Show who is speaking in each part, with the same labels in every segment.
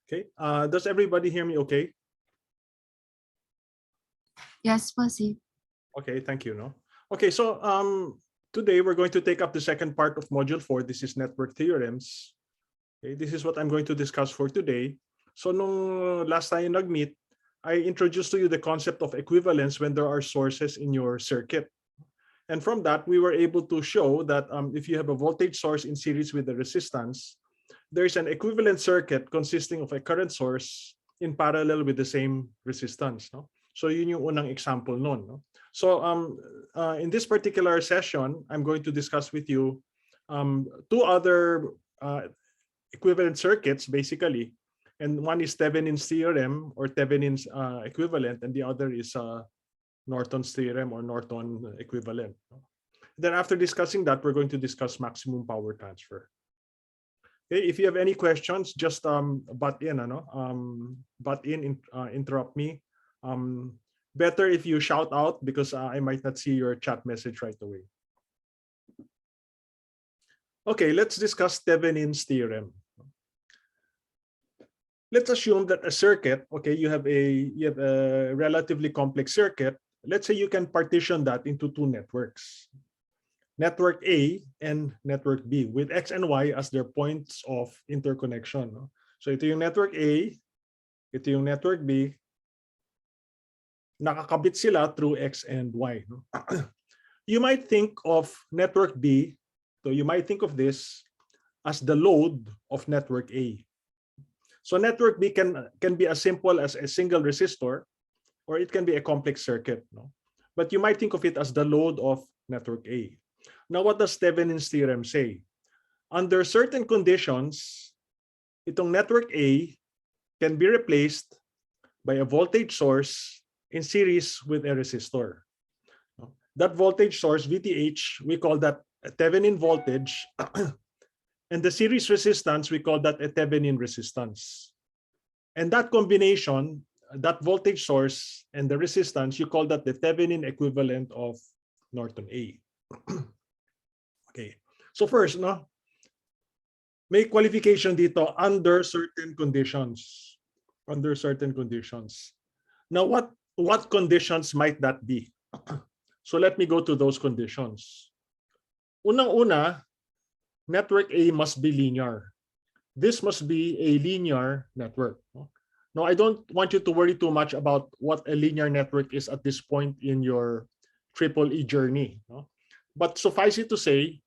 Speaker 1: Okay. Does everybody hear me okay?
Speaker 2: Yes, possible.
Speaker 1: Okay, thank you. No. Okay, so today we're going to take up the second part of module 4. This is network theorems. Okay, this is what I'm going to discuss for today. So nung last time nag-meet, I introduced to you the concept of equivalence when there are sources in your circuit. And from that, we were able to show that if you have a voltage source in series with a resistance, there's an equivalent circuit consisting of a current source in parallel with the same resistance. No? So yun yung unang example nun. No? So in this particular session, I'm going to discuss with you two other equivalent circuits, basically. And one is Thevenin's theorem or Thevenin's equivalent, and the other is Norton's theorem or Norton equivalent. Then after discussing that, we're going to discuss maximum power transfer. Okay, if you have any questions, just butt in, interrupt me. Better if you shout out because I might not see your chat message right away. Okay, let's discuss Thevenin's theorem. Let's assume that a circuit, okay, you have a relatively complex circuit. Let's say you can partition that into two networks. Network A and network B with X and Y as their points of interconnection. No? So ito yung network A, ito yung network B. Nakakabit sila through X and Y. No? You might think of network B, so you might think of this as the load of network A. So network B can be as simple as a single resistor, or it can be a complex circuit. No? But you might think of it as the load of network A. Now, what does Thevenin's theorem say? Under certain conditions, itong network A can be replaced by a voltage source in series with a resistor. That voltage source, VTH, we call that a Thevenin voltage. And the series resistance, we call that a Thevenin resistance. And that combination, that voltage source and the resistance, you call that the Thevenin equivalent of Norton A. Okay. So first, no, may qualification dito under certain conditions. Under certain conditions. Now, what conditions might that be? So let me go to those conditions. Unang-una, network A must be linear. This must be a linear network. Now, I don't want you to worry too much about what a linear network is at this point in your EEE journey. But suffice it to say,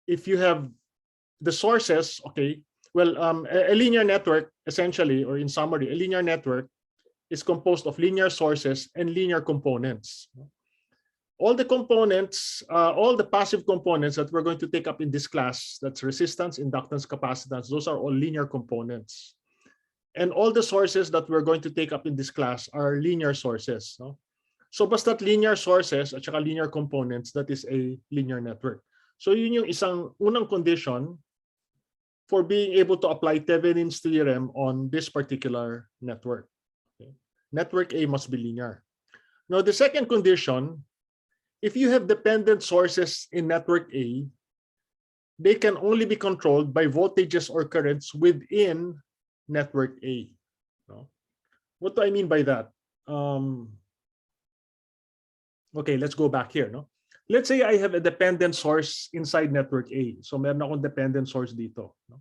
Speaker 1: if you have the sources, okay, well, a linear network, essentially, or in summary, a linear network is composed of linear sources and linear components. All the components, all the passive components that we're going to take up in this class, that's resistance, inductance, capacitance, those are all linear components. And all the sources that we're going to take up in this class are linear sources. No? So basta't linear sources at saka linear components, that is a linear network. So yun yung isang unang condition for being able to apply Thevenin's theorem on this particular network. Okay. Network A must be linear. Now the second condition, if you have dependent sources in network A, they can only be controlled by voltages or currents within network A. No? What do I mean by that? Okay, let's go back here. No? Let's say I have a dependent source inside network A. So meron akong dependent source dito. No?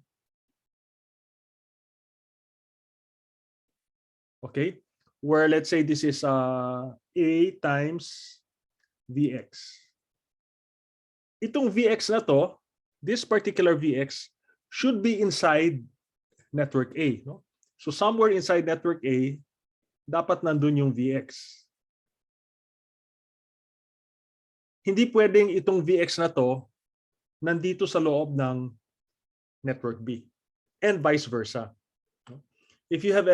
Speaker 1: Okay, where let's say this is A times Vx. Itong Vx na to, this particular Vx should be inside network A. No? So somewhere inside network A, dapat nandun yung Vx. Hindi pwedeng itong Vx na to nandito sa loob ng network B and vice versa. If you have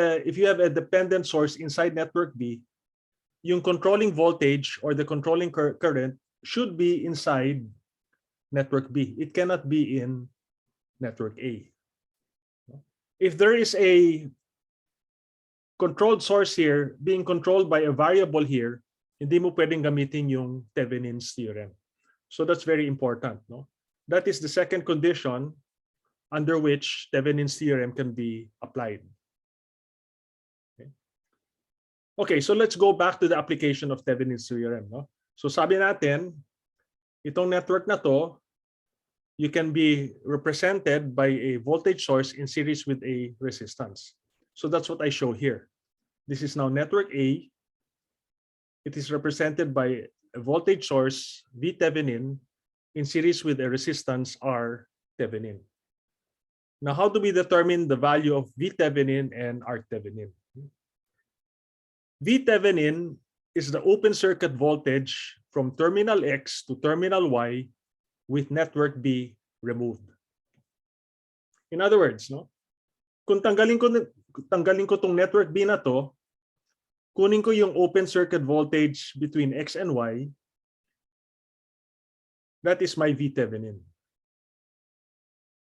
Speaker 1: a dependent source inside network B, yung controlling voltage or the controlling current should be inside network B. It cannot be in network A. If there is a controlled source here being controlled by a variable here, hindi mo pwedeng gamitin yung Thevenin's theorem. So that's very important. No? That is the second condition under which Thevenin's theorem can be applied. Okay, so let's go back to the application of Thevenin's theorem. No? So sabi natin, itong network na to, you can be represented by a voltage source in series with a resistance. So that's what I show here. This is now network A. It is represented by a voltage source V Thevenin in series with a resistance R Thevenin. Now, how do we determine the value of V Thevenin and R Thevenin? V Thevenin is the open circuit voltage from terminal X to terminal Y with network B removed. In other words, no, kung tanggalin ko tong network B na to, kunin ko yung open circuit voltage between X and Y, that is my V Thevenin.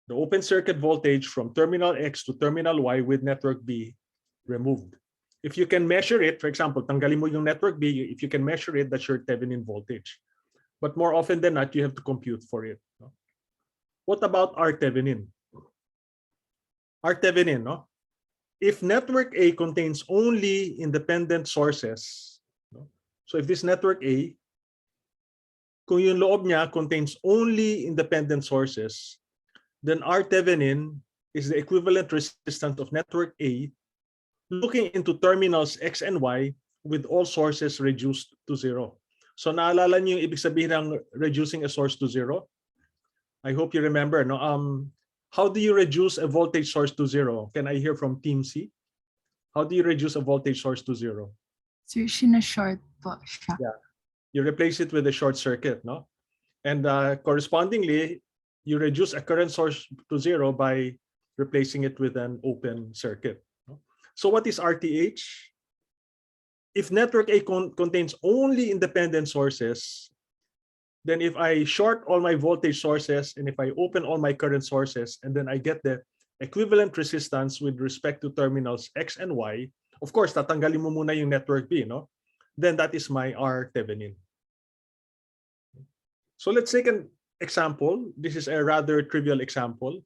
Speaker 1: The open circuit voltage from terminal X to terminal Y with network B removed. If you can measure it, for example, tanggalin mo yung network B, if you can measure it, that's your Thevenin voltage. But more often than not, you have to compute for it. No? What about R Thevenin? R Thevenin, no? If network A contains only independent sources, no? So if this network A, kung yung loob niya contains only independent sources, then R Thevenin is the equivalent resistance of network A looking into terminals X and Y with all sources reduced to zero. So naalala niyo yung ibig sabihin ng reducing a source to zero? I hope you remember. No? How do you reduce a voltage source to zero? Can I hear from Team C? How do you reduce a voltage source to zero?
Speaker 2: Sir, shina-short po siya.
Speaker 1: Yeah. You replace it with a short circuit, no? And correspondingly, you reduce a current source to zero by replacing it with an open circuit. No? So what is RTH? If network A contains only independent sources, then if I short all my voltage sources and if I open all my current sources and then I get the equivalent resistance with respect to terminals X and Y, of course, tatanggalin mo muna yung network B, no? Then that is my R Thevenin. So let's take an example. This is a rather trivial example.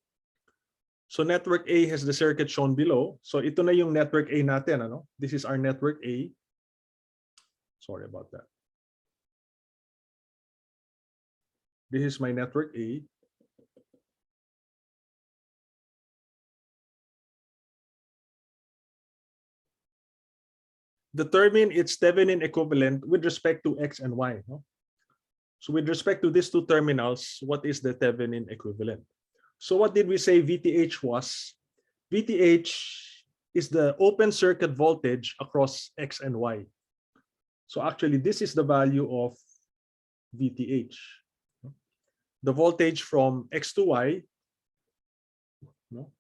Speaker 1: So network A has the circuit shown below. So ito na yung network A natin, ano? This is our network A. Sorry about that. This is my network A. Determine its Thevenin equivalent with respect to X and Y. No? So with respect to these two terminals, what is the Thevenin equivalent? So what did we say VTH was? VTH is the open circuit voltage across X and Y. So actually, this is the value of VTH. The voltage from X to Y, no?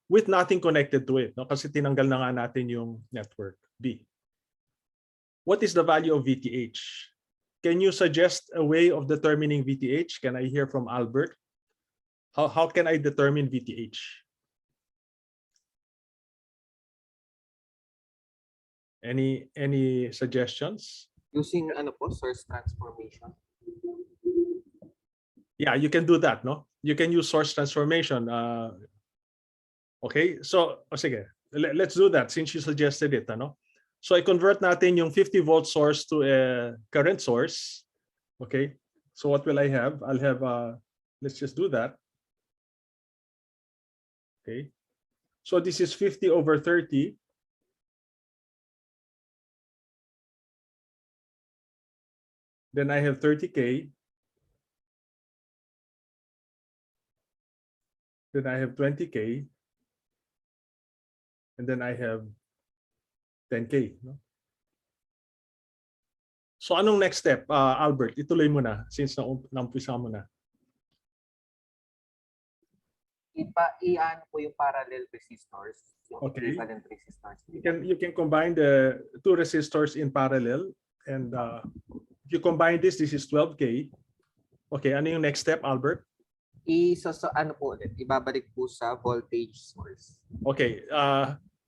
Speaker 1: With nothing connected to it. No? Kasi tinanggal na nga natin yung network B. What is the value of VTH? Can you suggest a way of determining VTH? Can I hear from Albert? How can I determine VTH? Any suggestions?
Speaker 3: Using ano po, source transformation.
Speaker 1: Yeah, you can do that, no? You can use source transformation. Okay, so sige, let's do that since you suggested it, ano? So I convert natin yung 50 volt source to a current source. Okay, so what will I have? I'll have, let's just do that. Okay, so this is 50 over 30. Then I have 30K. Then I have 20K. And then I have 10K. No? So anong next step, Albert? Ituloy mo na since naumpisa mo na.
Speaker 3: I-ano po yung parallel resistors, yung
Speaker 1: Okay.
Speaker 3: equivalent resistors.
Speaker 1: You can combine the two resistors in parallel, and if you combine this is 12K. Okay, ano yung next step, Albert?
Speaker 3: Ano po ulit, ibabalik po sa voltage source.
Speaker 1: Okay,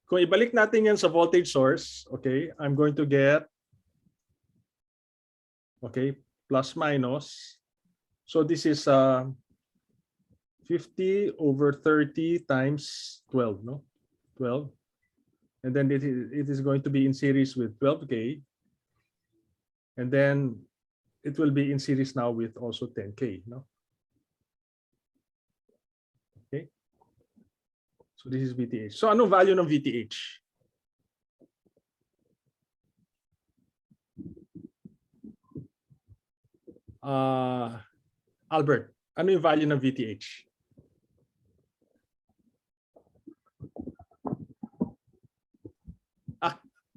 Speaker 1: kung ibalik natin yan sa voltage source, okay, I'm going to get, okay, plus minus. So this is 50 over 30 times 12, no? 12. And then it is going to be in series with 12K. And then it will be in series now with also 10K, no? Okay. So this is VTH. So ano value ng VTH? Albert, ano yung value ng VTH?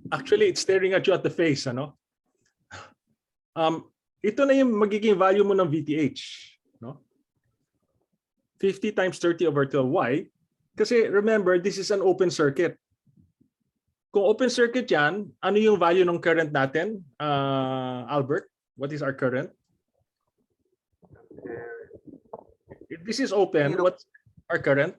Speaker 1: Actually, it's staring at you at the face, ano? Ito na yung magiging value mo ng VTH, no? 50 times 30 over 12. Why? Kasi remember, this is an open circuit. Kung open circuit yan, ano yung value ng current natin, Albert? What is our current? If this is open,
Speaker 3: Zero.
Speaker 1: what's our current?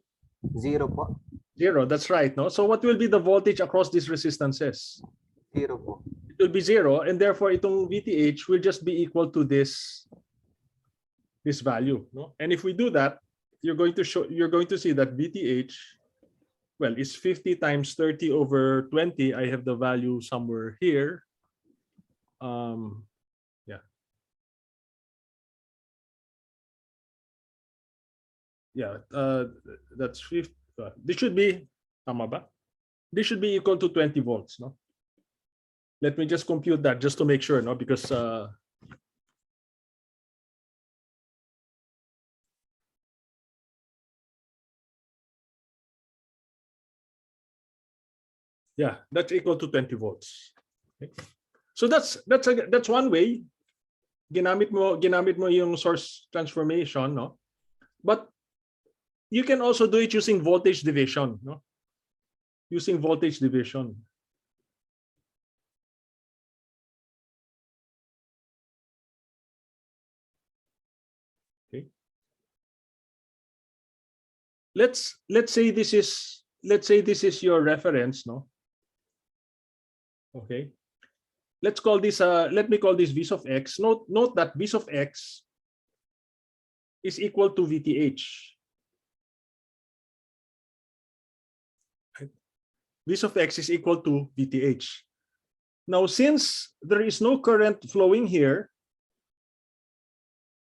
Speaker 3: 0 po.
Speaker 1: 0, that's right, no? So what will be the voltage across these resistances?
Speaker 3: 0 po.
Speaker 1: It will be 0, and therefore itong VTH will just be equal to this value, no? And if we do that, you're going to see that VTH, well, is 50 times 30 over 20. I have the value somewhere here. That's 50. This should be, tama ba? This should be equal to 20 volts, no? Let me just compute that just to make sure, no? Because yeah, that's equal to 20 volts. Okay. So that's one way. Ginamit mo yung source transformation, no? But you can also do it using voltage division, no? Using voltage division. Okay. Let's say this is your reference, no? Okay. Let's call this let me call this V of X. Note that V of X is equal to VTH. V of X is equal to VTH. Now, since there is no current flowing here,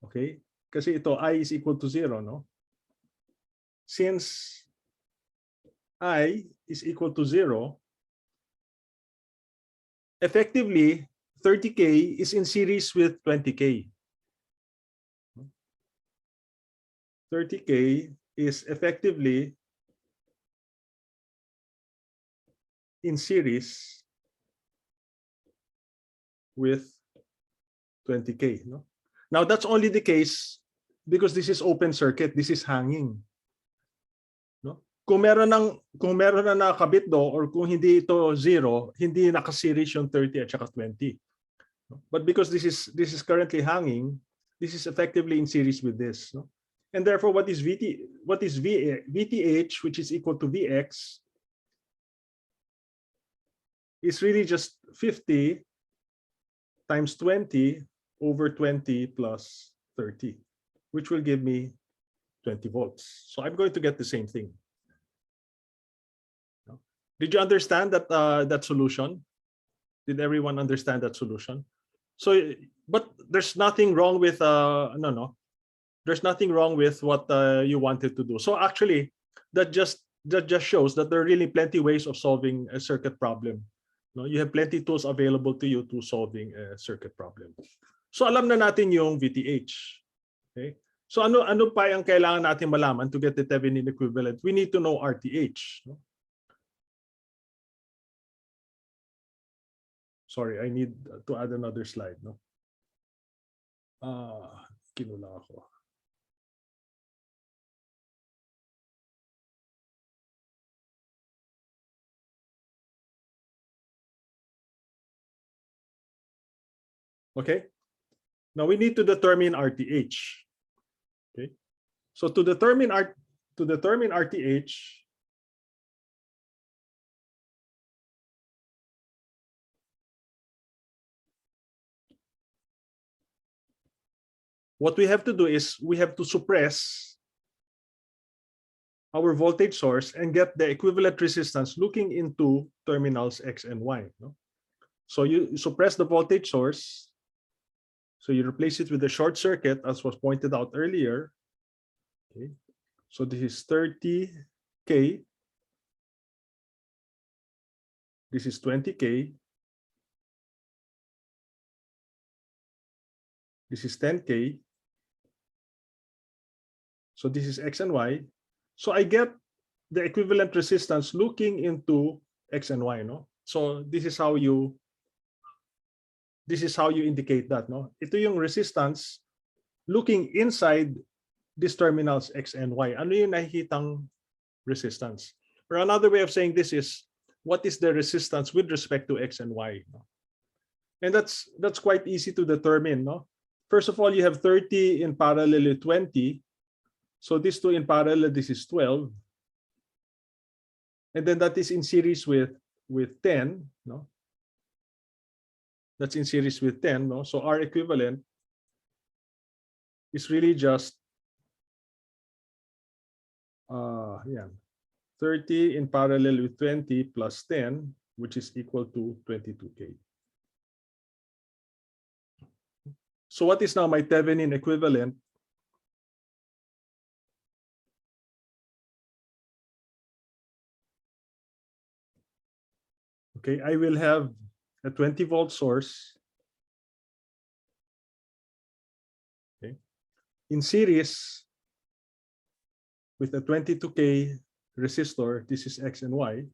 Speaker 1: okay, kasi ito I is equal to 0, no? Since I is equal to 0, effectively 30K is in series with 20K. 30K is effectively in series with 20K, no? Now that's only the case because this is open circuit, this is hanging, no? Kung meron na nakakabit do, or kung hindi ito 0, hindi nakaseries yung 30 at saka 20. But because this is currently hanging, this is effectively in series with this, no? And therefore what is VTH, which is equal to Vx, is really just 50 times 20 over 20 plus 30, which will give me 20 volts. So I'm going to get the same thing. Did you understand that solution? Did everyone understand that solution? So, but there's nothing wrong with there's nothing wrong with what you wanted to do. So actually, that just shows that there are really plenty ways of solving a circuit problem. No, you have plenty tools available to you to solving a circuit problem. So alam na natin yung VTH. Okay? So ano pa ang kailangan natin malaman to get the Thevenin equivalent? We need to know RTH. No? Sorry, I need to add another slide, no? Kinula ako. Okay. Now we need to determine RTH. Okay. So to determine RTH, what we have to do is we have to suppress our voltage source and get the equivalent resistance looking into terminals X and Y. No? So you suppress the voltage source. So you replace it with a short circuit, as was pointed out earlier. Okay. So this is 30K. This is 20K. This is 10K. So this is X and Y. So I get the equivalent resistance looking into X and Y, no? So this is how you indicate that, no? Ito yung resistance looking inside these terminals X and Y. Ano yung nakikitang resistance? Or another way of saying this is, what is the resistance with respect to X and Y? No? And that's quite easy to determine, no? First of all, you have 30 in parallel with 20. So these two in parallel, this is 12. And then that is in series with 10, no? That's in series with 10, no? So our equivalent is really just 30 in parallel with 20 plus 10, which is equal to 22K. So what is now my Thevenin equivalent? Okay, I will have a 20-volt source, okay, in series with a 22K resistor. This is X and Y.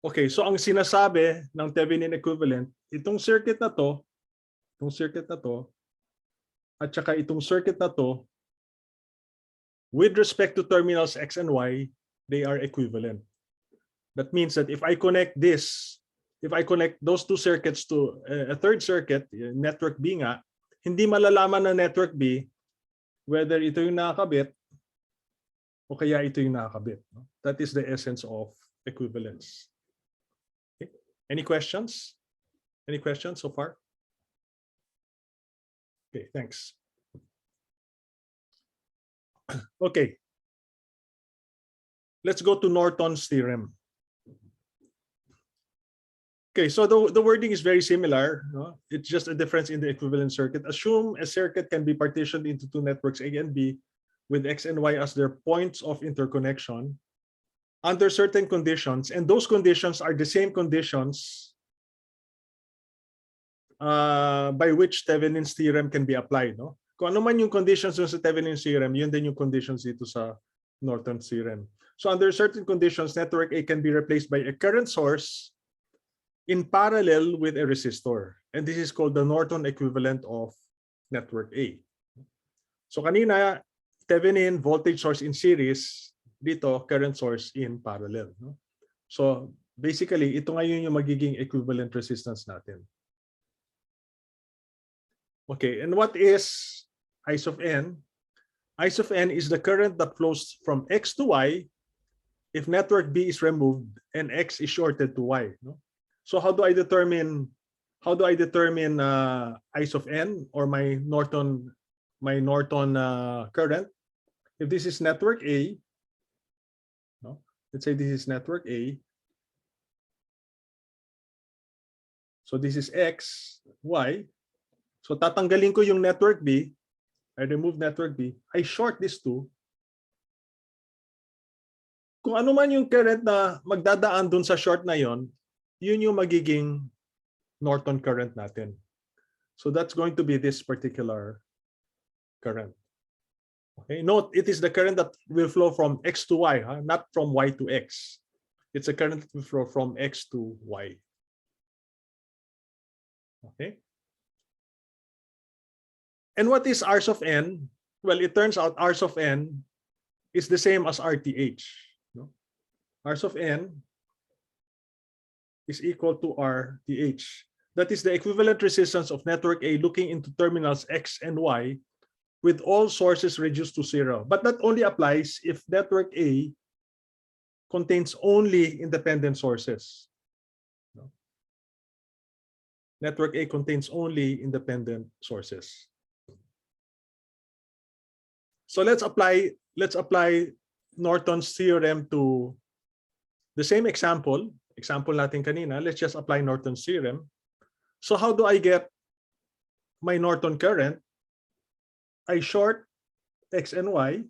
Speaker 1: Okay, so ang sinasabi ng Thevenin equivalent, itong circuit na to, at saka itong circuit na to, with respect to terminals X and Y, they are equivalent. That means that if I connect those two circuits to a third circuit, network B nga, hindi malalaman ng network B whether ito yung nakakabit o kaya ito yung nakakabit. That is the essence of equivalence. Okay. Any questions? Any questions so far? Okay, thanks. Okay. Let's go to Norton's theorem. Okay, so the wording is very similar. No? It's just a difference in the equivalent circuit. Assume a circuit can be partitioned into two networks A and B with X and Y as their points of interconnection under certain conditions, and those conditions are the same conditions by which Thevenin's theorem can be applied. No? Kung ano man yung conditions sa Thevenin's theorem, yun din yung conditions dito sa Norton's theorem. So under certain conditions, network A can be replaced by a current source in parallel with a resistor. And this is called the Norton equivalent of network A. So kanina, Thevenin voltage source in series, dito current source in parallel. No? So basically, ito ngayon yung magiging equivalent resistance natin. Okay, and what is I sub n? I sub n is the current that flows from X to Y if network B is removed and X is shorted to Y. No? So how do I determine I sub n or my Norton current? If this is network A, no? Let's say this is network A. So this is X, Y. So tatanggalin ko yung network B. I remove network B. I short these two. Kung ano man yung current na magdadaan dun sa short na yon, yun yung magiging Norton current natin. So that's going to be this particular current. Okay, note it is the current that will flow from X to Y, not from Y to X. It's a current that will flow from X to Y. Okay. And what is R sub n? Well, it turns out R sub n is the same as RTH. No? R sub n is equal to RTH. That is the equivalent resistance of network A looking into terminals X and Y with all sources reduced to 0. But that only applies if network A contains only independent sources. No? Network A contains only independent sources. So let's apply Norton's theorem to the same example natin kanina. Let's just apply Norton's theorem. So how do I get my Norton current? I short X and Y,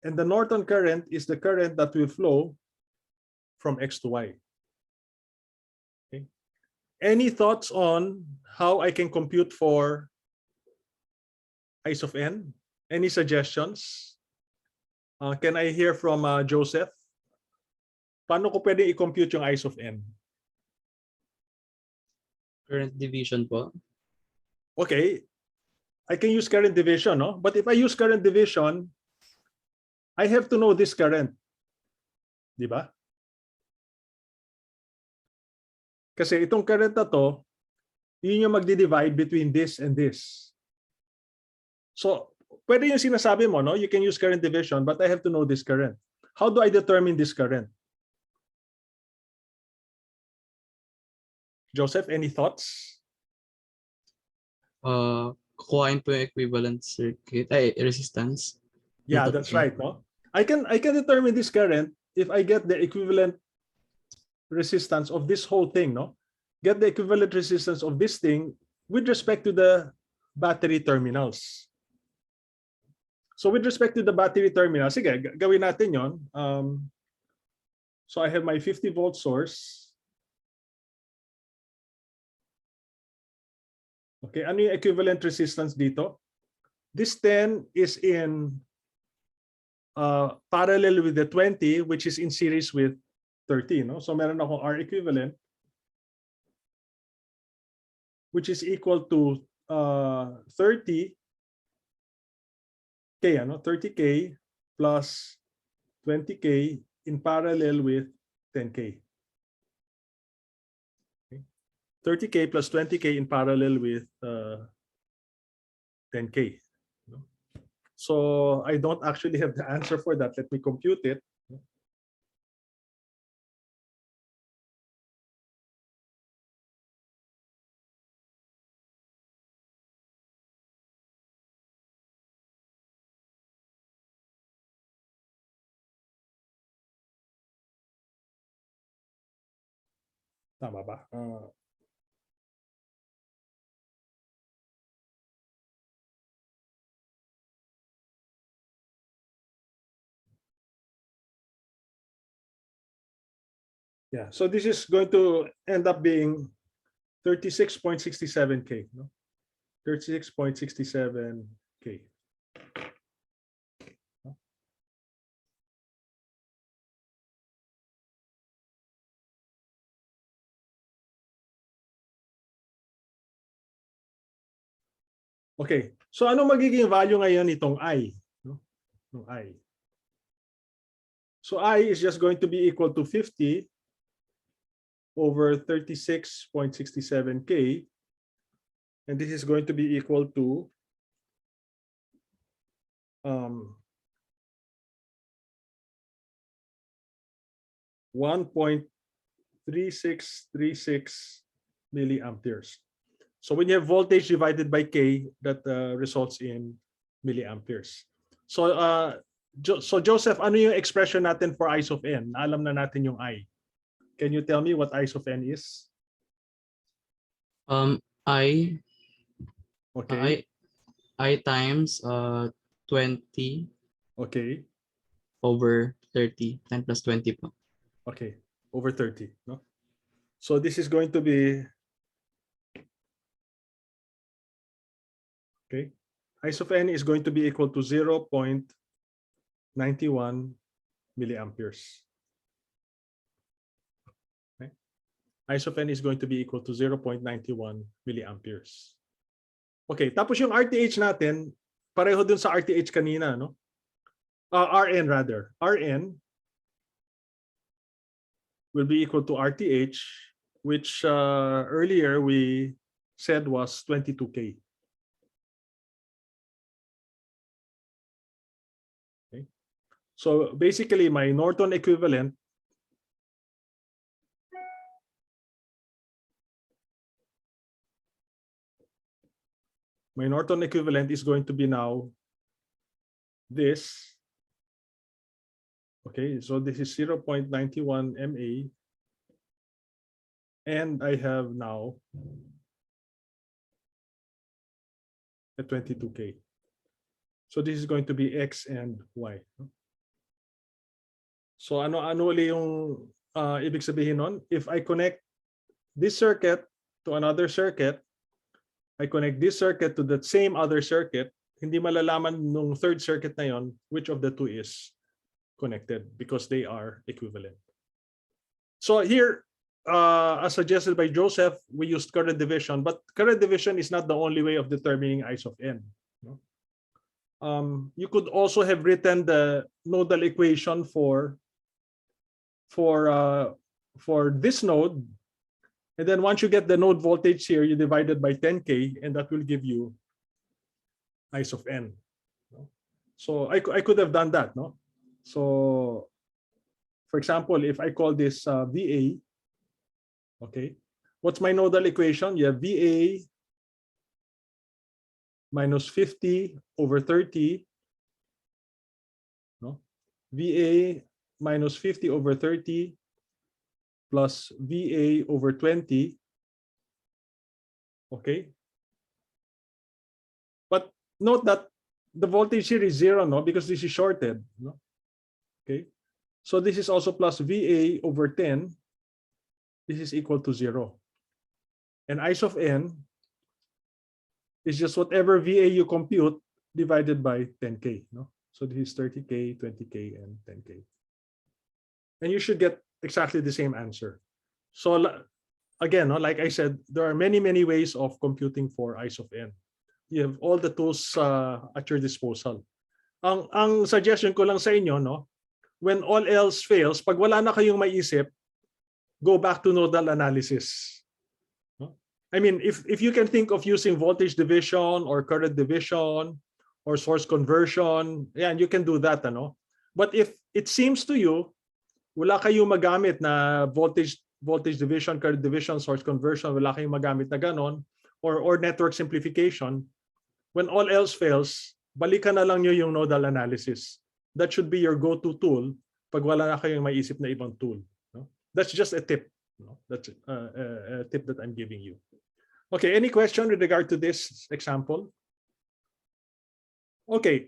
Speaker 1: and the Norton current is the current that will flow from X to Y. Okay. Any thoughts on how I can compute for I sub n? Any suggestions? Can I hear from Joseph? Paano ko pwede i-compute yung I sub n?
Speaker 4: Current division po.
Speaker 1: Okay, I can use current division, no? But if I use current division, I have to know this current. Di ba? Kasi itong current na to, yun yung magdi-divide between this and this. So, pwede yung sinasabi mo, no? You can use current division, but I have to know this current. How do I determine this current? Joseph, any thoughts?
Speaker 4: Kukuhain po yung equivalent circuit, resistance.
Speaker 1: Yeah, that's right, no? I can determine this current if I get the equivalent resistance of this whole thing, no? Get the equivalent resistance of this thing with respect to the battery terminals. So with respect to the battery terminal, sige, gawin natin yon. So I have my 50 volt source. Okay, ano yung equivalent resistance dito? This 10 is in parallel with the 20, which is in series with 30. No? So meron akong R equivalent, which is equal to 30K, ano? 30K plus 20K in parallel with 10K. Okay. 30K plus 20K in parallel with 10K. So I don't actually have the answer for that. Let me compute it. Tama ba? Yeah, so this is going to end up being 36.67K. No? 36.67K. Okay, so ano magiging value ngayon itong I? No? Itong I. So I is just going to be equal to 50 over 36.67K. And this is going to be equal to 1.3636 milliamperes. So when you have voltage divided by K, that results in milliamperes. So Joseph, ano yung expression natin for I sub n? Alam na natin yung I. Can you tell me what I sub n is?
Speaker 4: I
Speaker 1: Okay.
Speaker 4: I times 20
Speaker 1: Okay.
Speaker 4: over 30. 10 plus 20 po.
Speaker 1: Okay. Over 30. No? So this is going to be, okay, I sub n is going to be equal to 0.91 milliamperes. Okay. I sub n is going to be equal to 0.91 milliamperes. Okay, tapos yung RTH natin, pareho dun sa RTH kanina, no? RN rather. RN will be equal to RTH, which earlier we said was 22K. Okay. So basically my Norton equivalent is going to be now this Okay, so this is 0.91 MA. And I have now a 22K. So this is going to be X and Y. So ano uli yung ibig sabihin nun? If I connect this circuit to another circuit, I connect this circuit to the same other circuit, hindi malalaman nung third circuit na yon which of the two is connected because they are equivalent. So here, as suggested by Joseph, we used current division, but current division is not the only way of determining I sub n. You could also have written the nodal equation for this node, and then once you get the node voltage here, you divide it by 10K, and that will give you I sub n. So I could have done that, no? So, for example, if I call this VA, okay, what's my nodal equation? You have VA minus 50 over 30, no? VA minus 50 over 30 plus VA over 20, okay? But note that the voltage here is 0, no? Because this is shorted, no? Okay, so this is also plus VA over 10. This is equal to 0. And I sub n is just whatever VA you compute divided by 10K. No? So this is 30K, 20K, and 10K. And you should get exactly the same answer. So again, no, like I said, there are many, many ways of computing for I sub n. You have all the tools at your disposal. Ang suggestion ko lang sa inyo, no, when all else fails, pag wala na kayong maiisip, go back to nodal analysis. I mean, if you can think of using voltage division or current division or source conversion, yeah, you can do that, ano? But if it seems to you, wala kayong magamit na voltage division, current division, source conversion, wala kayong magamit na ganon, or network simplification, when all else fails, balikan na lang nyo yung nodal analysis. That should be your go-to tool pag wala na kayong maiisip na ibang tool. No? That's just a tip. No? That's a tip that I'm giving you. Okay, any question with regard to this example? Okay.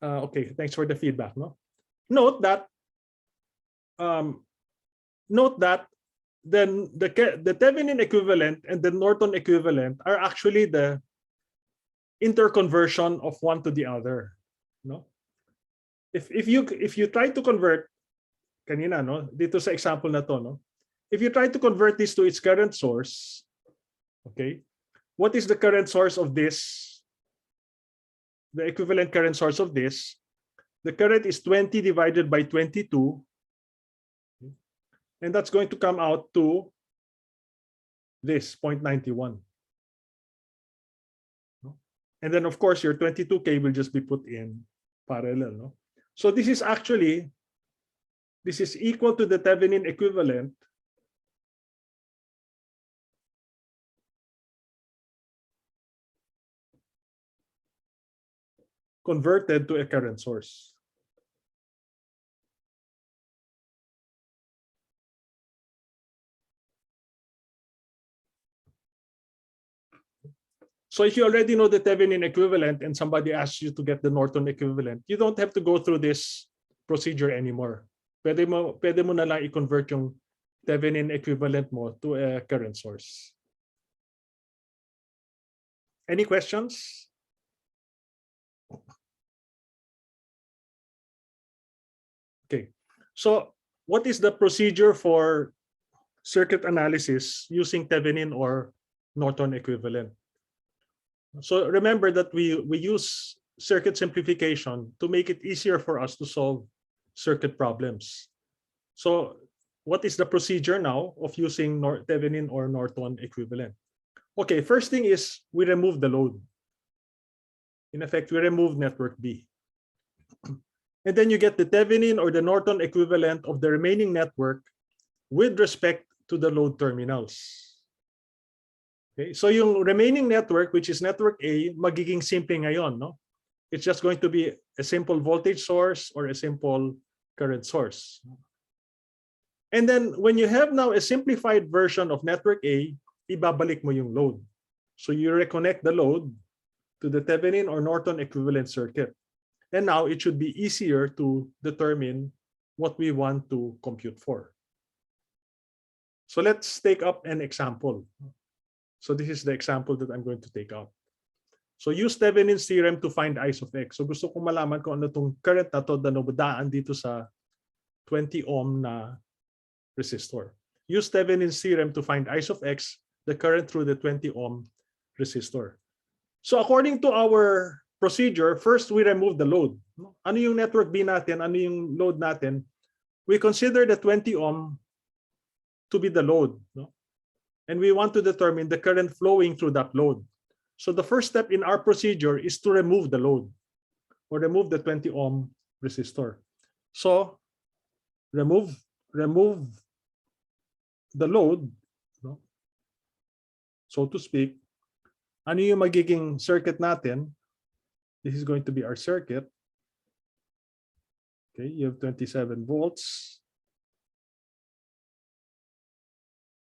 Speaker 1: Okay, thanks for the feedback. No? Note that then the Thevenin equivalent and the Norton equivalent are actually the interconversion of one to the other. No? If you try to convert kanina, no, dito sa example na to, no, if you try to convert this to its current source, okay, what is the current source of this? The equivalent current source of this, the current is 20 divided by 22, and that's going to come out to this 0.91. And then of course your 22K will just be put in parallel, no? So this is equal to the Thevenin equivalent converted to a current source. So if you already know the Thevenin equivalent and somebody asks you to get the Norton equivalent, you don't have to go through this procedure anymore. Pwede mo na lang i-convert yung Thevenin equivalent mo to a current source. Any questions? Okay, so what is the procedure for circuit analysis using Thevenin or Norton equivalent? So remember that we use circuit simplification to make it easier for us to solve circuit problems. So what is the procedure now of using Thevenin or Norton equivalent? Okay, first thing is we remove the load. In effect, we remove network B. And then you get the Thevenin or the Norton equivalent of the remaining network with respect to the load terminals. Okay, so yung remaining network, which is network A, magiging simple ngayon, no? It's just going to be a simple voltage source or a simple current source. And then when you have now a simplified version of network A, ibabalik mo yung load. So you reconnect the load to the Thevenin or Norton equivalent circuit. And now it should be easier to determine what we want to compute for. So let's take up an example. So this is the example that I'm going to take up. So use Thevenin's theorem to find I of X. So gusto kong malaman kung ano itong current na to na nabudaan dito sa 20 ohm na resistor. Use Thevenin's theorem to find I of X, the current through the 20 ohm resistor. So according to our procedure, first we remove the load. Ano yung network B natin? Ano yung load natin? We consider the 20 ohm to be the load. And we want to determine the current flowing through that load. So the first step in our procedure is to remove the load or remove the 20 ohm resistor. So remove the load, so to speak. Ano yung magiging circuit natin? This is going to be our circuit. Okay, you have 27 volts,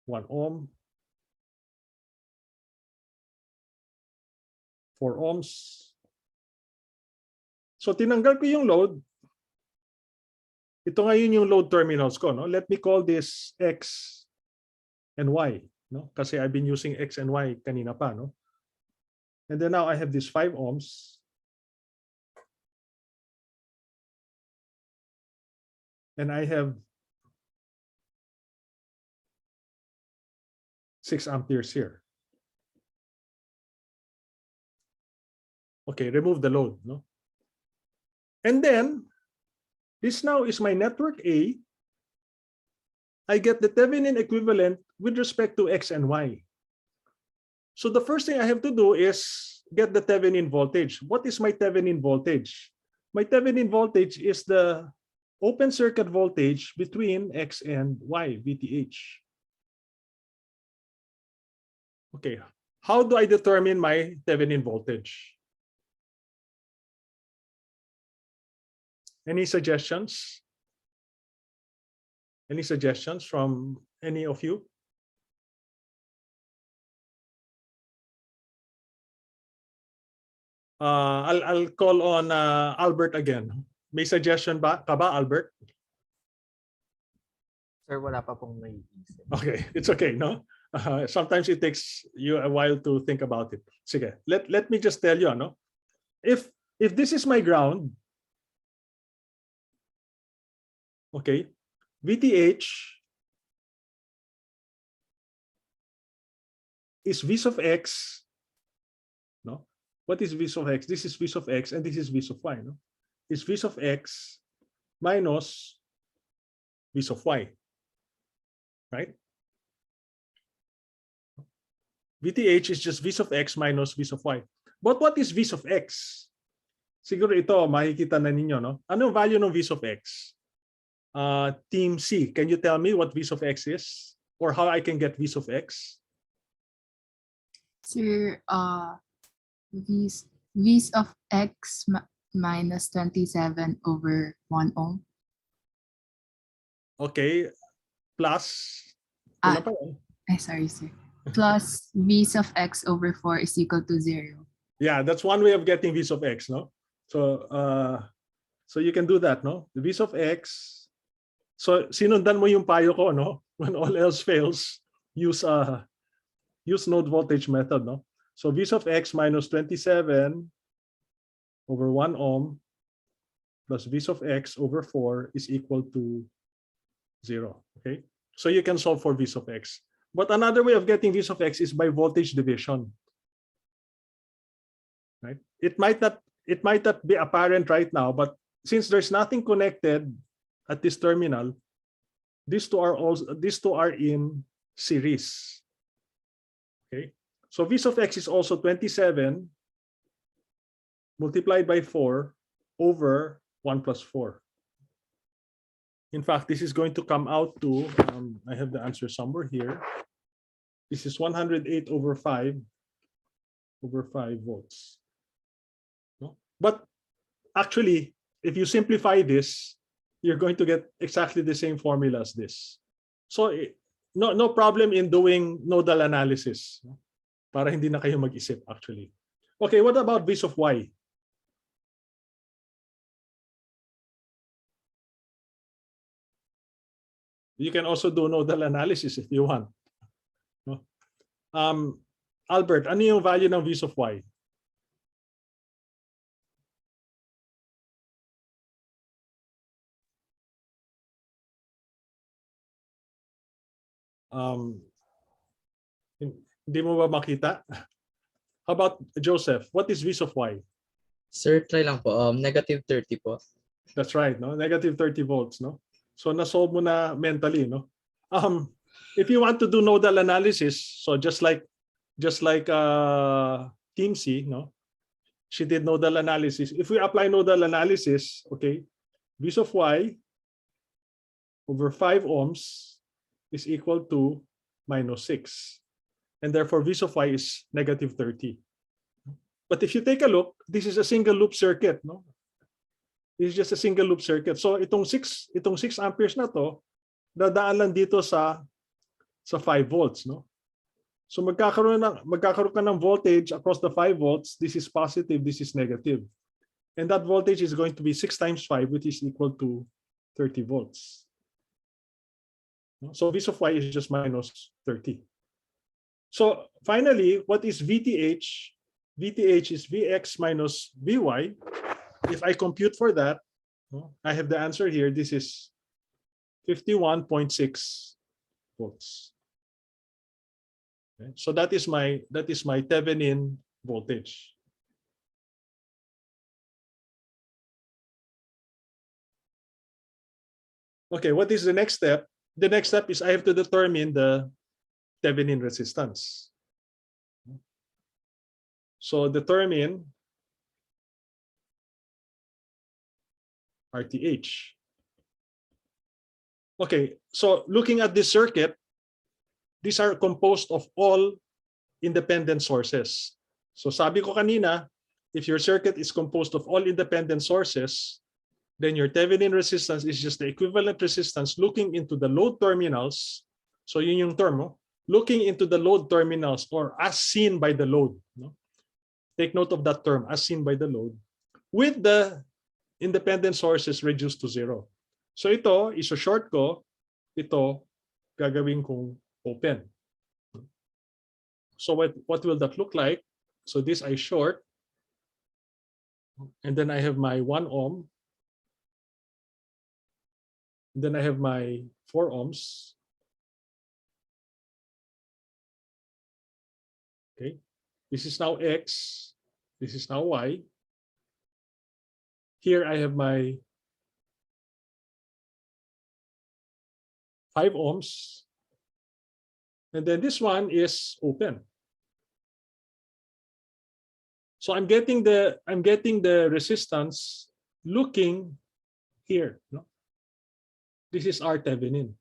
Speaker 1: 1 ohm, 4 ohms. So tinanggal ko yung load. Ito ngayon yung load terminals ko. No? Let me call this X and Y. No? Kasi I've been using X and Y kanina pa. No? And then now I have this 5 ohms. And I have 6 amperes here. Okay, remove the load. No? And then, this now is my network A. I get the Thevenin equivalent with respect to X and Y. So the first thing I have to do is get the Thevenin voltage. What is my Thevenin voltage? My Thevenin voltage is the open circuit voltage between X and Y, VTH. Okay, how do I determine my Thevenin voltage? Any suggestions? Any suggestions from any of you? I'll call on Albert again. May suggestion ba Albert?
Speaker 3: Sir, wala pa pong naiisip.
Speaker 1: Okay, it's okay, no? Sometimes it takes you a while to think about it. Sige, let me just tell you, no? If this is my ground, okay, VTH is V of X, no? What is V of X? This is V of X and this is V of Y, no? It's V of X minus V of Y, right? VTH is just V of X minus V of Y. But what is V of X? Siguro ito, makikita na ninyo, no? Anong value ng V of X? Team C, can you tell me what V of X is? Or how I can get V of X?
Speaker 2: Sir, V of X minus 27 over 1 ohm.
Speaker 1: Okay, plus,
Speaker 2: Ah, sorry, sir. Plus V of X over 4 is equal to 0.
Speaker 1: yeah, that's one way of getting V of X, no? So, so you can do that, no? The V of X. So sinundan mo yung payo ko, no? When all else fails, use node voltage method, no? So V of X minus 27 over 1 ohm plus V of X over 4 is equal to 0. Okay, so you can solve for V of X. But another way of getting V of X is by voltage division. Right? It might not be apparent right now, but since there's nothing connected at this terminal, these two are in series. Okay, so V of X is also 27 multiplied by 4 over 1 plus 4. In fact, this is going to come out to, I have the answer somewhere here. This is 108 over 5 volts. No? But actually, if you simplify this, you're going to get exactly the same formula as this. So no problem in doing nodal analysis. Para hindi na kayo mag-isip actually. Okay, what about V's of Y? You can also do nodal analysis if you want. No? Albert, ano yung value ng V's of Y? Hindi mo ba makita? How about Joseph? What is V's of Y?
Speaker 4: Sir, try lang po. Negative 30 po.
Speaker 1: That's right, no? Negative 30 volts, no? So na-solve mo na mentally, no? If you want to do nodal analysis, so just like Team C, no? She did nodal analysis. If we apply nodal analysis, okay, V's of Y over 5 ohms is equal to -6. And therefore, V's of Y is negative 30. But if you take a look, this is a single loop circuit, no? This is just a single loop circuit. So itong 6 amperes na to, dadaan lang dito sa 5 volts, no? So magkakaroon ka ng voltage across the 5 volts. This is positive, this is negative. And that voltage is going to be 6 times 5, which is equal to 30 volts. So V's of Y is just -30. So finally, what is VTH? VTH is Vx minus Vy. If I compute for that, I have the answer here. This is 51.6 volts. Okay. So that is my Thevenin voltage. Okay, what is the next step? The next step is I have to determine the Thevenin resistance. So determine RTH. Okay, so looking at this circuit, these are composed of all independent sources. So sabi ko kanina, if your circuit is composed of all independent sources, then your Thevenin resistance is just the equivalent resistance looking into the load terminals. So yun yung term, no? Looking into the load terminals or as seen by the load. No? Take note of that term, as seen by the load, with the independent sources reduced to 0. So ito, iso-short ko, ito, gagawin kong open. So what will that look like? So this I short, and then I have my 1 ohm, and then I have my 4 ohms. Okay, this is now X, this is now Y. Here I have my 5 ohms, and then this one is open. So I'm getting the resistance looking here. No? This is R Thevenin.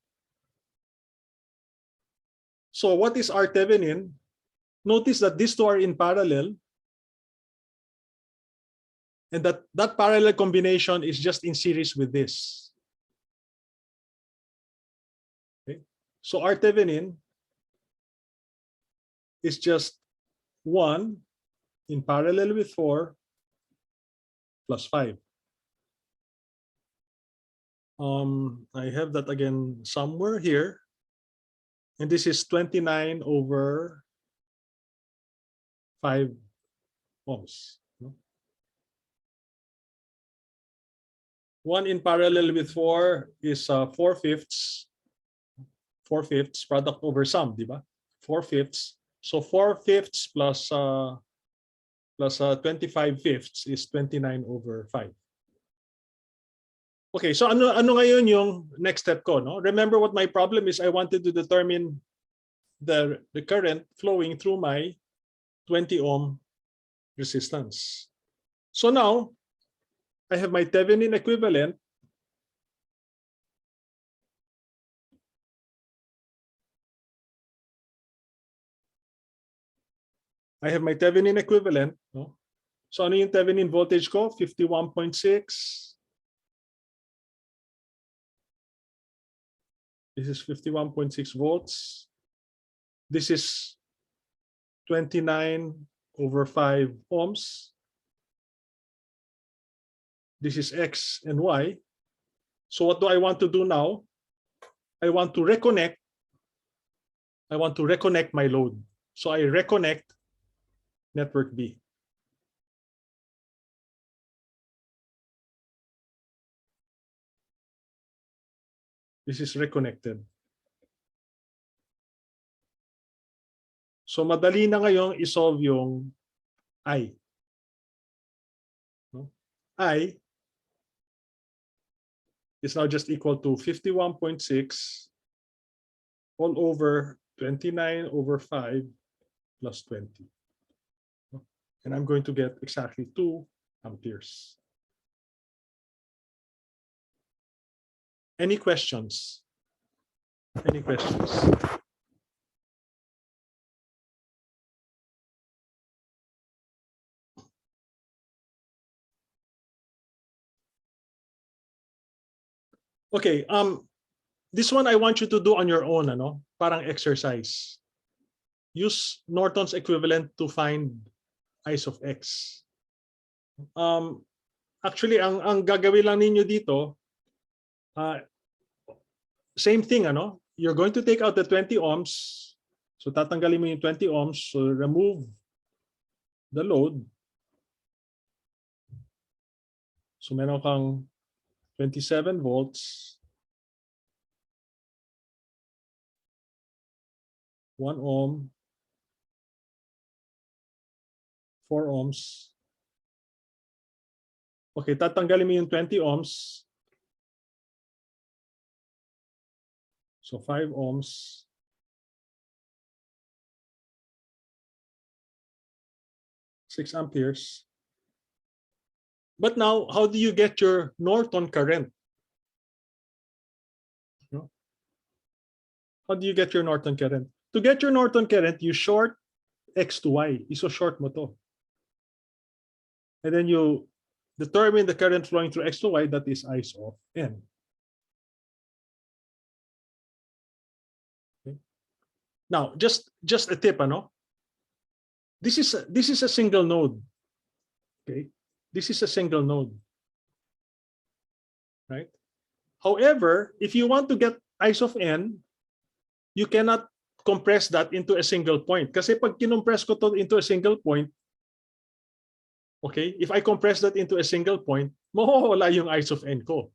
Speaker 1: So what is R Thevenin? Notice that these two are in parallel, and that parallel combination is just in series with this. Okay. So R Thevenin is just 1 in parallel with 4 plus 5. I have that again somewhere here, and this is 29 over 5 ohms. 1 in parallel with 4 is 4/5. 4/5 product over sum, di ba? 4/5. So 4/5 plus 25/5 is 29 over 5. Okay, so ano ngayon yung next step ko, no? Remember what my problem is. I wanted to determine the current flowing through my 20 ohm resistance. So now I have my Thevenin equivalent. I have my Thevenin equivalent, no? So ano yung Thevenin voltage ko? 51.6 This is 51.6 volts. This is 29/5 ohms. This is X and Y. So what do I want to do now? I want to reconnect my load. So I reconnect network B. This is reconnected. So madali na ngayong isolve yung I. No? I is now just equal to 51.6 all over 29/5 plus 20. And I'm going to get exactly 2 amperes. Any questions? Any questions? Okay, this one I want you to do on your own, ano? Parang exercise. Use Norton's equivalent to find I's of X. Actually, ang gagawin lang ninyo dito, same thing, ano? You're going to take out the 20 ohms. So tatanggalin mo yung 20 ohms, so remove the load. So meron kang 27 volts, 1 ohm, 4 ohms. Okay, tatanggalin mo yung 20 ohms. So 5 ohms. 6 amperes. But now, how do you get your Norton current? No? How do you get your Norton current? To get your Norton current, you short X to Y. Iso short mo to. And then you determine the current flowing through X to Y, that is I of N. Okay. Now, just a tip, ano? This is a single node. Okay. This is a single node, right? However, if you want to get I of N, you cannot compress that into a single point. Kasi pag kinompress ko to into a single point, okay, if I compress that into a single point, mawawala yung I of N ko,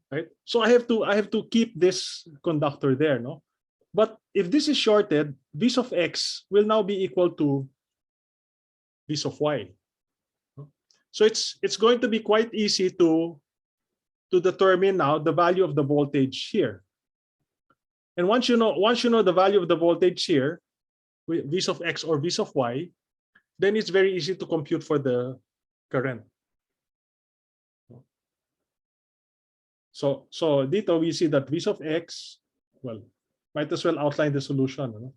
Speaker 1: right? So I have to keep this conductor there, no? But if this is shorted, V of X will now be equal to V of Y. So it's going to be quite easy to determine now the value of the voltage here. And once you know the value of the voltage here, V of X or V of Y, then it's very easy to compute for the current. So dito we see that V of X, well, might as well outline the solution. No?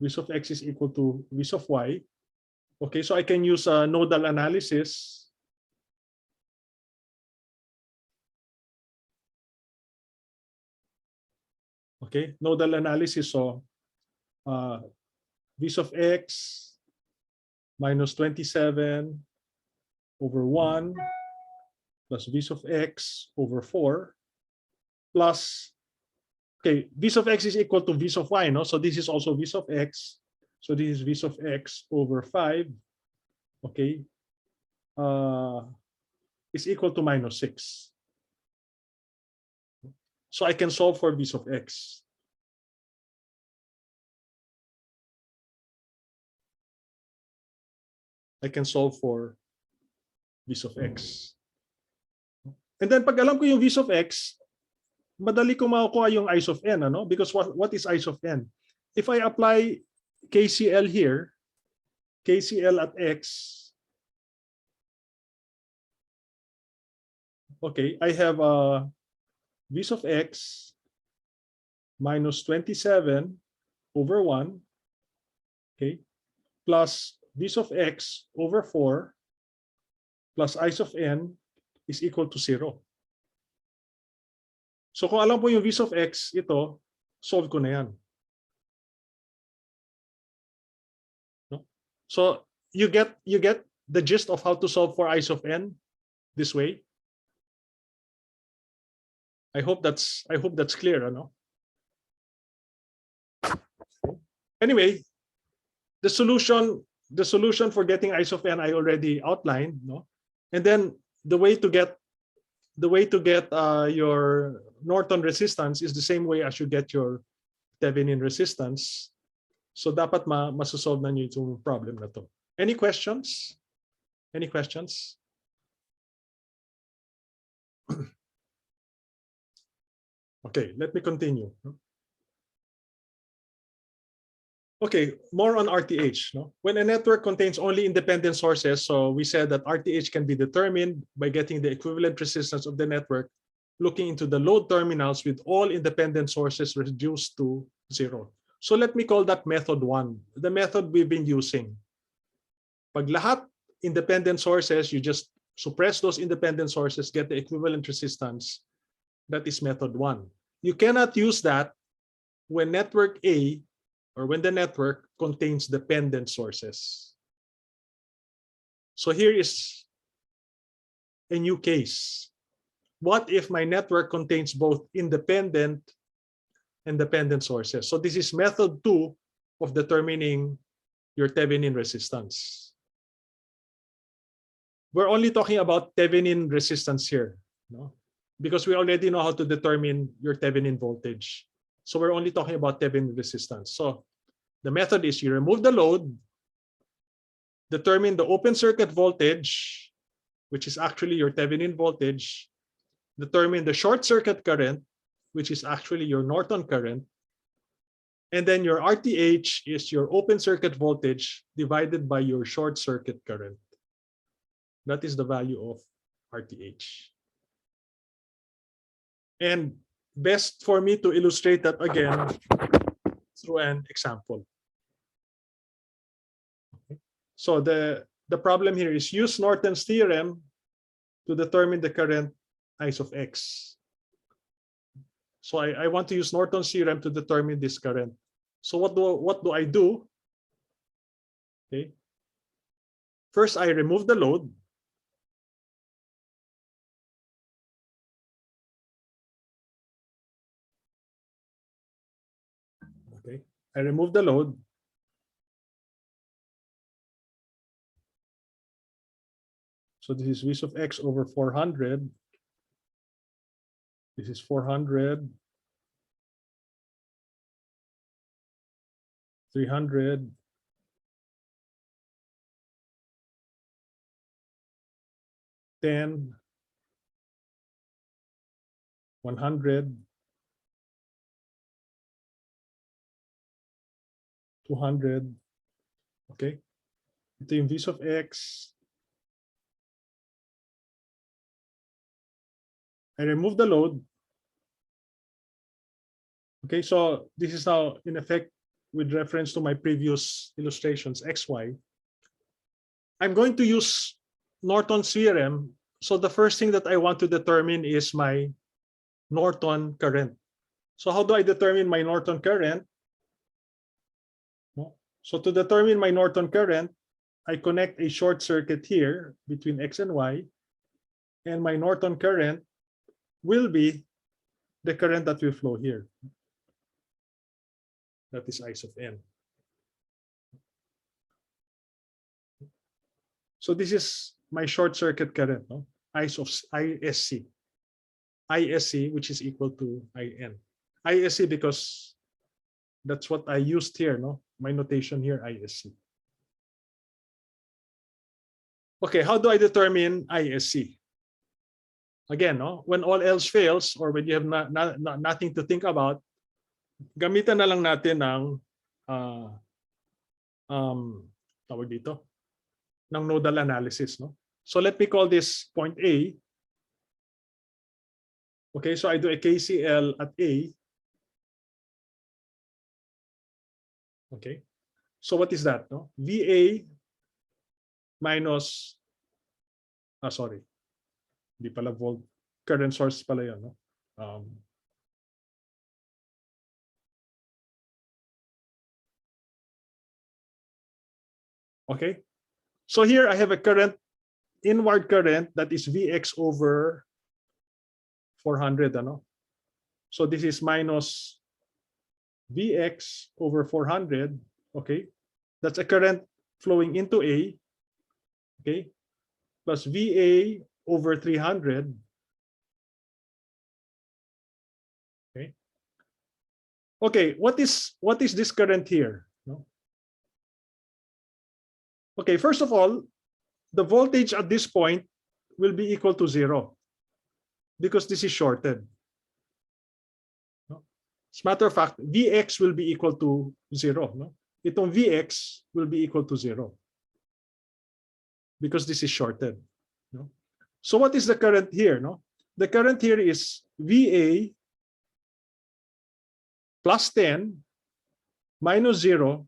Speaker 1: V of X is equal to V of Y. Okay, so I can use a nodal analysis. Okay, nodal analysis. So V of X minus 27 over 1 plus V of X over 4 plus, okay, V of X is equal to V of Y, no? So this is also V of X. So this is V of X over 5, okay, is equal to minus 6. So I can solve for V of X. I can solve for V of X. And then pag alam ko yung V of X, madali ko makukuha yung I of N, ano? Because what is I of N? If I apply KCL here, KCL at X, okay, I have V of X minus 27 over 1, okay, plus V of X over 4 plus I of N is equal to 0. So kung alam po yung V of X, ito, solve ko na yan. No? So you get the gist of how to solve for i's of n this way. I hope that's clear, no? Anyway, the solution for getting i's of n I already outlined, no? And then the way to get your Norton resistance is the same way as you get your Thevenin resistance. So dapat masosolve na niyo itong problem na to. Any questions? Any questions? Okay, let me continue. Okay, more on RTH. No? When a network contains only independent sources, so we said that RTH can be determined by getting the equivalent resistance of the network, looking into the load terminals with all independent sources reduced to 0. So let me call that method 1, the method we've been using. Pag lahat independent sources, you just suppress those independent sources, get the equivalent resistance. That is method 1. You cannot use that when network A, or when the network contains dependent sources. So here is a new case. What if my network contains both independent and dependent sources? So this is method 2 of determining your Thevenin resistance. We're only talking about Thevenin resistance here, no? Because we already know how to determine your Thevenin voltage. So we're only talking about Thevenin resistance. So the method is you remove the load, determine the open circuit voltage, which is actually your Thevenin voltage, determine the short circuit current, which is actually your Norton current, and then your RTH is your open circuit voltage divided by your short circuit current. That is the value of RTH. And best for me to illustrate that again through an example. Okay. So the problem here is use Norton's theorem to determine the current I's of X. So I want to use Norton's theorem to determine this current. So what do I do? Okay. First, I remove the load. Okay. I remove the load. So this is V of X over 400. This is 400. 300. 10. 100. 200. Okay. Ito yung V of X. I remove the load. Okay, so this is now in effect with reference to my previous illustrations, XY. I'm going to use Norton's theorem. So the first thing that I want to determine is my Norton current. So how do I determine my Norton current? So to determine my Norton current, I connect a short circuit here between X and Y, and my Norton current will be the current that will flow here. That is I of N. So this is my short circuit current, no? ISC. ISC, which is equal to IN. ISC because that's what I used here, no? My notation here, ISC. Okay, how do I determine ISC? Again, no? When all else fails or when you have nothing to think about, gamitan na lang natin ng tawag dito, ng nodal analysis, no? So let me call this point A. Okay, so I do a KCL at A. Okay, so what is that, no? VA minus, sorry, hindi pala volt, current source pala yun, no? Okay. So here I have a current, inward current that is Vx over 400. Ano? So this is minus Vx over 400. Okay. That's a current flowing into A. Okay. Plus VA over 300. Okay. Okay, what is this current here? No? Okay, first of all, the voltage at this point will be equal to 0 because this is shorted. No? As a matter of fact, Vx will be equal to 0. No? Itong Vx will be equal to 0 because this is shorted. No? So what is the current here? No? The current here is VA plus 10 minus 0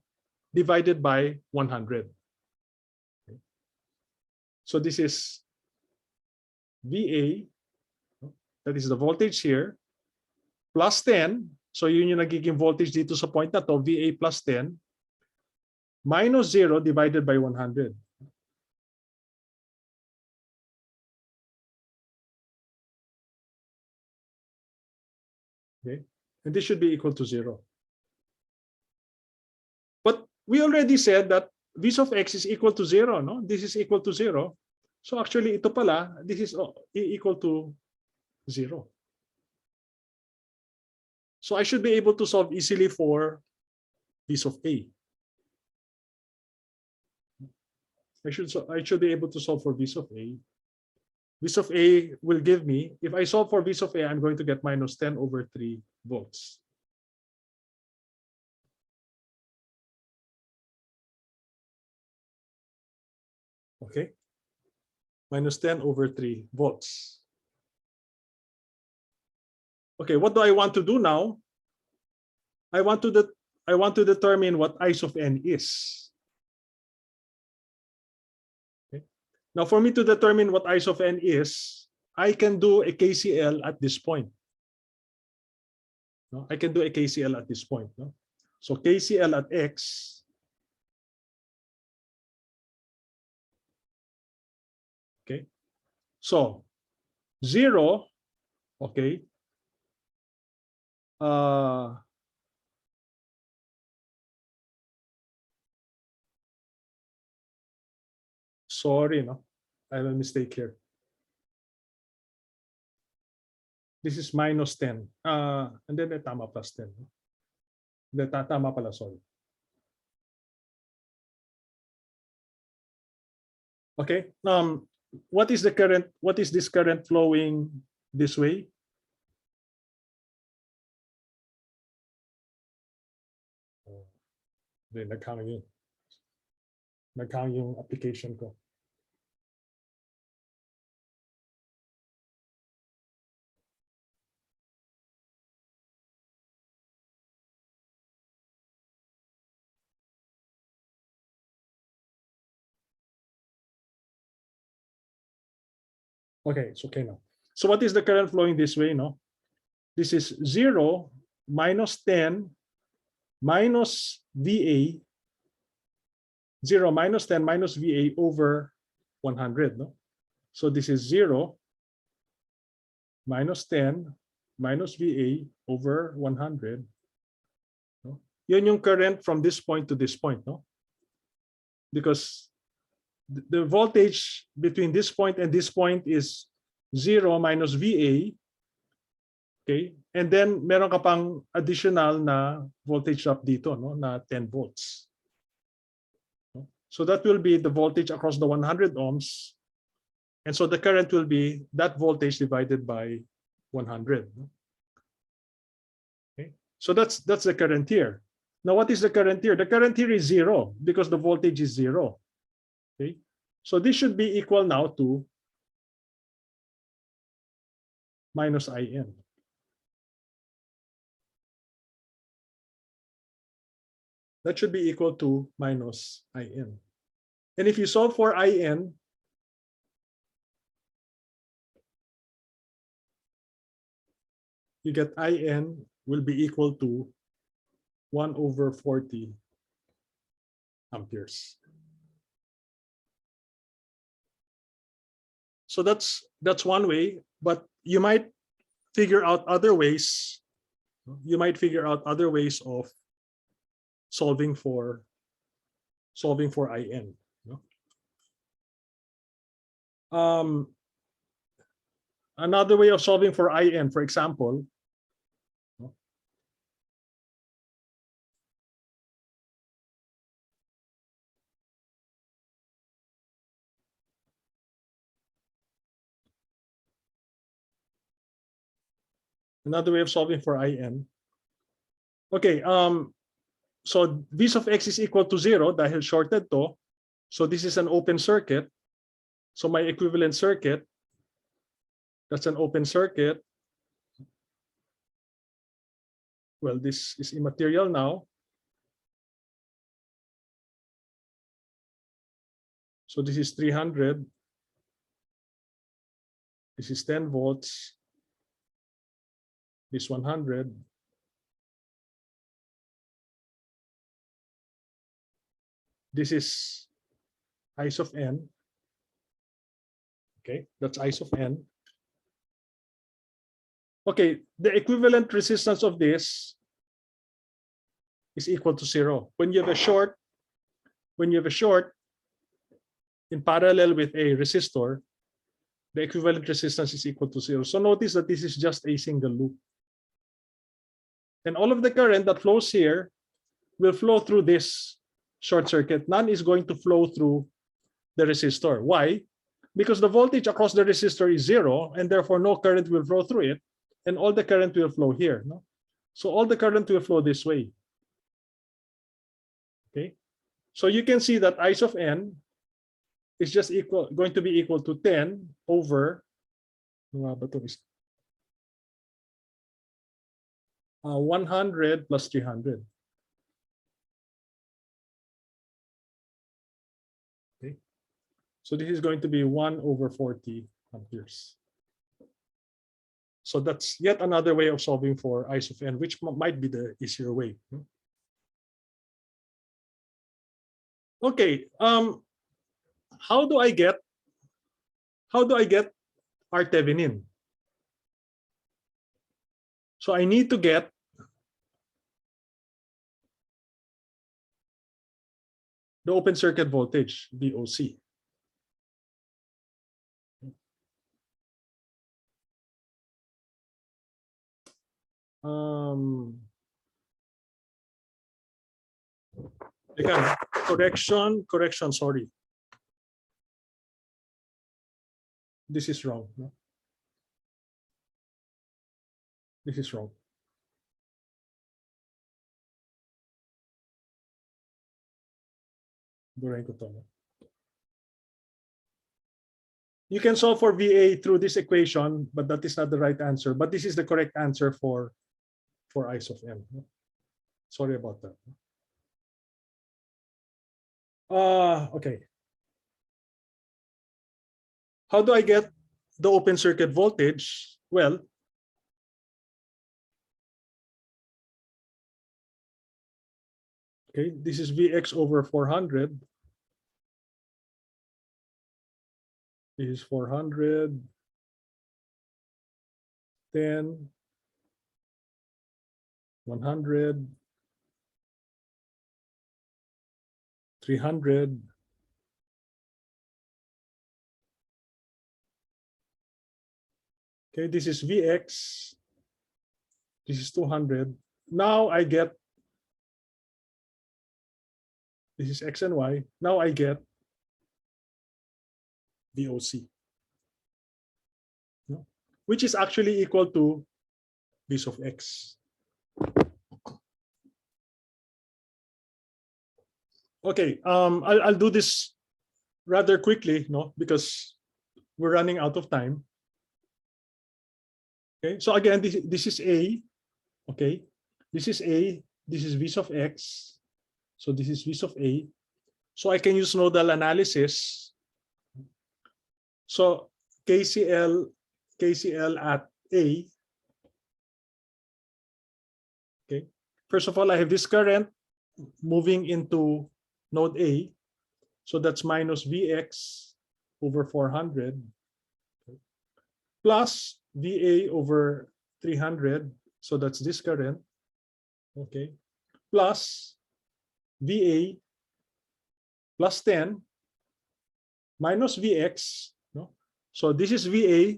Speaker 1: divided by 100. Okay. So this is VA, that is the voltage here, plus 10. So yun yung nagiging voltage dito sa point na to, VA plus 10, minus 0 divided by 100. Okay, and this should be equal to 0. But we already said that v of x is equal to 0, no? This is equal to 0. So actually, ito pala, this is equal to 0. So I should be able to solve easily for v of a. I should be able to solve for v of a. V of a will give me, if I solve for v of a, I'm going to get minus 10 over 3 volts. Okay, minus 10 over 3 volts. Okay, what do I want to do now? I want to determine what I of n is. Okay. Now, for me to determine what I of n is, I can do a KCL at this point. No? I can do a KCL at this point. No? So KCL at x. Okay, so 0, okay, sorry, no, I have a mistake here. This is minus 10, and then tama plus 10. Tama pala, sorry. Okay, what is the current? What is this current flowing this way? Nag-hang yung application ko. Okay, it's okay now. So what is the current flowing this way? No, this is 0 minus 10 minus VA. 0 minus 10 minus VA over 100. No, so this is 0 minus 10 minus VA over 100. No? Yun yung current from this point to this point. No, because the voltage between this point and this point is 0 minus VA. Okay? And then meron ka pang additional na voltage drop dito, no, na 10 volts. So that will be the voltage across the 100 ohms. And so the current will be that voltage divided by 100. Okay? So that's the current here. Now what is the current here? The current here is 0 because the voltage is 0. Okay, so this should be equal now to minus IN. That should be equal to minus IN. And if you solve for IN, you get IN will be equal to 1 over 40 amperes. So that's one way, but you might figure out other ways. You might figure out other ways of solving for IN. Another way of solving for IN, for example, another way of solving for IN. Okay, so V of X is equal to 0 dahil shorted to. So this is an open circuit. So my equivalent circuit, that's an open circuit. Well, this is immaterial now. So this is 300. This is 10 volts. This 100. This is I of n. Okay, that's I of n. Okay, the equivalent resistance of this is equal to 0. When you have a short, in parallel with a resistor, the equivalent resistance is equal to 0. So notice that this is just a single loop. And all of the current that flows here will flow through this short circuit. None is going to flow through the resistor. Why? Because the voltage across the resistor is 0, and therefore no current will flow through it, and all the current will flow here. No? So all the current will flow this way. Okay, so you can see that I of n is just going to be equal to 10 over 100 plus 300. Okay, so this is going to be 1 over 40 amperes. So that's yet another way of solving for I of n, which might be the easier way. Okay, how do I get our Thevenin? So I need to get the open circuit voltage, VOC. Again, correction, sorry. This is wrong. No? This is wrong. You can solve for VA through this equation, but that is not the right answer. But this is the correct answer for I of n. Sorry about that. Okay. How do I get the open circuit voltage? Well, okay, this is Vx over 400. This is 400, 10, 100, 300, okay, this is Vx, this is 200. Now I get, this is X and Y. Now I get VOC, which is actually equal to V of X. Okay, I'll do this rather quickly, no, because we're running out of time. Okay, so again, this is A. Okay, this is A. This is V of X. So this is V of A. So I can use nodal analysis. So KCL at A. Okay, first of all, I have this current moving into node A. So that's minus Vx over 400. plus VA over 300. So that's this current. Okay. Plus VA plus 10 minus Vx. No? So this is VA.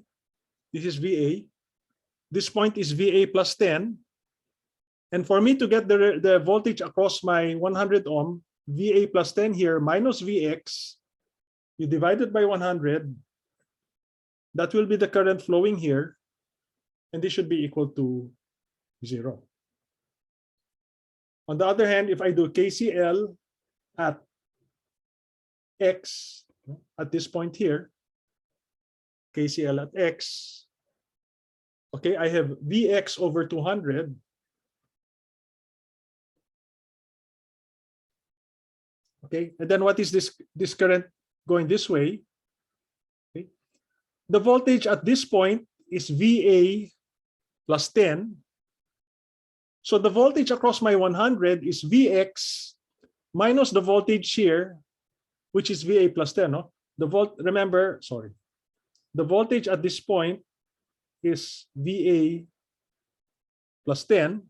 Speaker 1: This is VA. This point is VA plus 10. And for me to get the voltage across my 100 ohm, VA plus 10 here minus Vx, you divide it by 100. That will be the current flowing here. And this should be equal to 0. On the other hand, if I do KCL at X, at this point here, KCL at X, okay, I have Vx over 200. Okay, and then what is this current going this way? Okay. The voltage at this point is VA plus 10. So the voltage across my 100 is Vx minus the voltage here, which is VA plus 10. No? The voltage at this point is VA plus 10.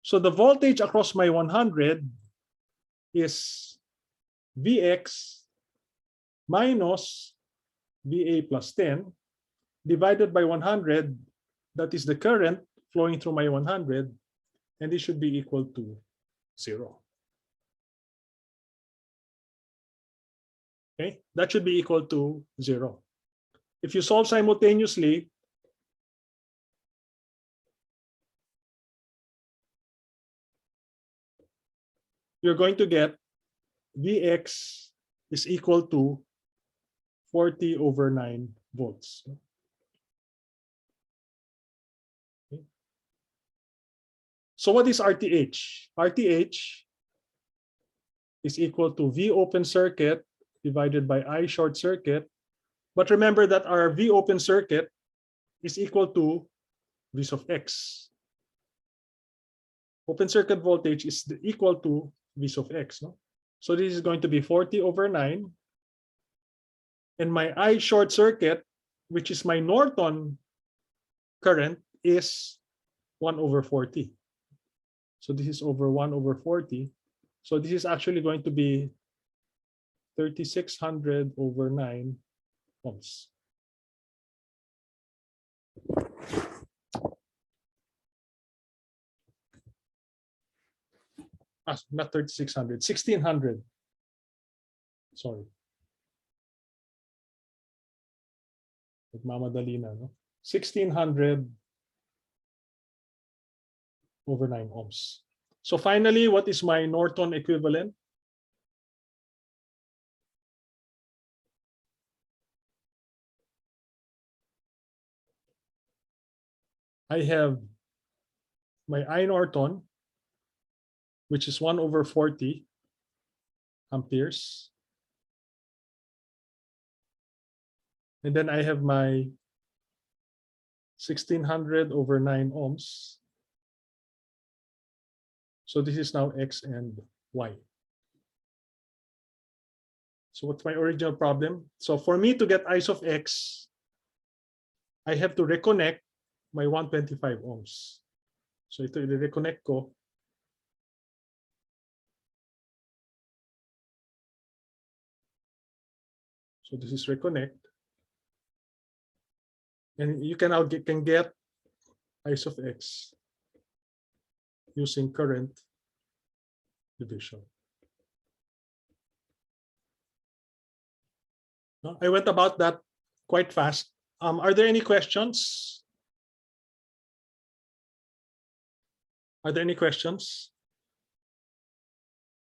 Speaker 1: So the voltage across my 100 is Vx minus VA plus 10 divided by 100. That is the current flowing through my 100, and this should be equal to 0. Okay, that should be equal to 0. If you solve simultaneously, you're going to get Vx is equal to 40 over 9 volts. Okay. So what is RTH? RTH is equal to V open circuit divided by I short circuit. But remember that our V open circuit is equal to V sub X. Open circuit voltage is equal to V sub X. No? So this is going to be 40 over 9. And my I short circuit, which is my Norton current, is 1 over 40. So this is over 1 over 40. So this is actually going to be 3600 over 9 ohms. Not 3600, 1600. Sorry. Magmamadali na, no? 1600 over 9 ohms. So finally, what is my Norton equivalent? I have my I Norton, which is 1 over 40 amperes. And then I have my 1600 over 9 ohms. So this is now X and Y. So what's my original problem? So for me to get I of X, I have to reconnect my 125 ohms. So ito i-reconnect ko. So this is reconnect. And you can now get I of X using current division. No, I went about that quite fast. Are there any questions? Are there any questions?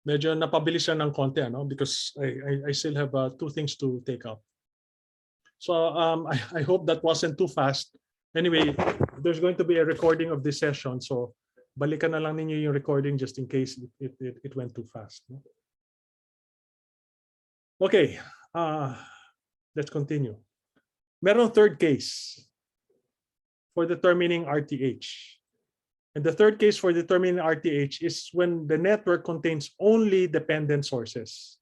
Speaker 1: Medyo napabilisan ng konti, ano? Because I still have 2 things to take up. So I hope that wasn't too fast. Anyway, there's going to be a recording of this session. So balikan na lang ninyo yung recording just in case it went too fast. No? Okay, let's continue. Merong third case for determining RTH. And the third case for determining RTH is when the network contains only dependent sources.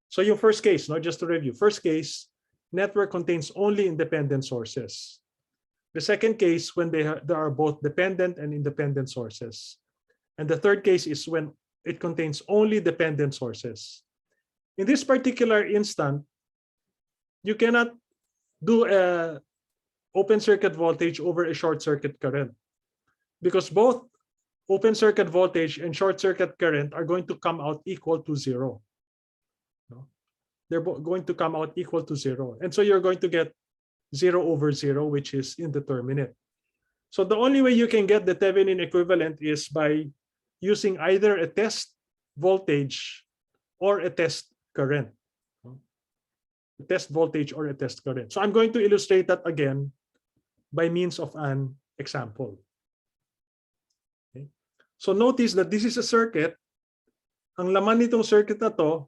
Speaker 1: So your first case, no, just to review, first case, network contains only independent sources. The second case, when there are both dependent and independent sources. And the third case is when it contains only dependent sources. In this particular instant, you cannot do a open circuit voltage over a short circuit current, because both open circuit voltage and short circuit current are going to come out equal to zero. They're going to come out equal to zero. And so you're going to get 0 over 0, which is indeterminate. So the only way you can get the Thevenin equivalent is by using either a test voltage or a test current. A test voltage or a test current. So I'm going to illustrate that again by means of an example. Okay. So notice that this is a circuit. Ang laman nitong circuit na to,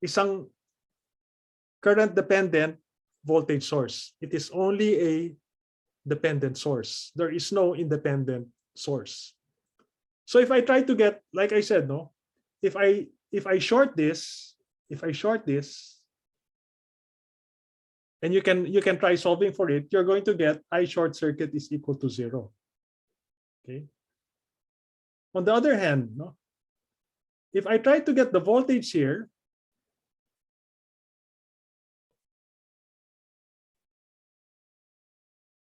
Speaker 1: isang current-dependent voltage source. It is only a dependent source. There is no independent source. So if I try to get, like I said, no, if I short this, and you can try solving for it, you're going to get I short circuit is equal to 0. Okay. On the other hand, no, if I try to get the voltage here,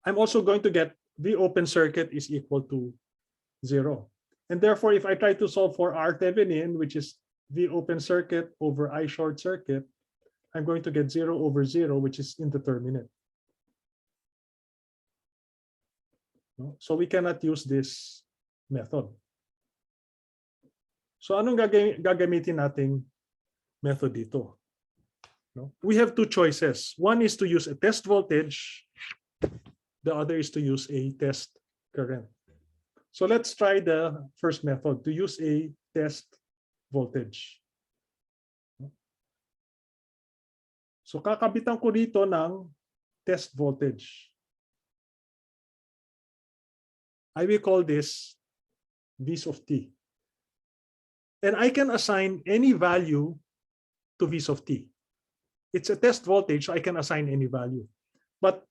Speaker 1: I'm also going to get V open circuit is equal to 0. And therefore, if I try to solve for R Thevenin, which is V open circuit over I short circuit, I'm going to get 0 over 0, which is indeterminate. No? So we cannot use this method. So anong gagamitin nating method dito? No? We have two choices. One is to use a test voltage. The other is to use a test current. So let's try the first method, to use a test voltage. So kakabitan ko dito ng test voltage. I will call this V's of t. And I can assign any value to V's of t. It's a test voltage, so I can assign any value. But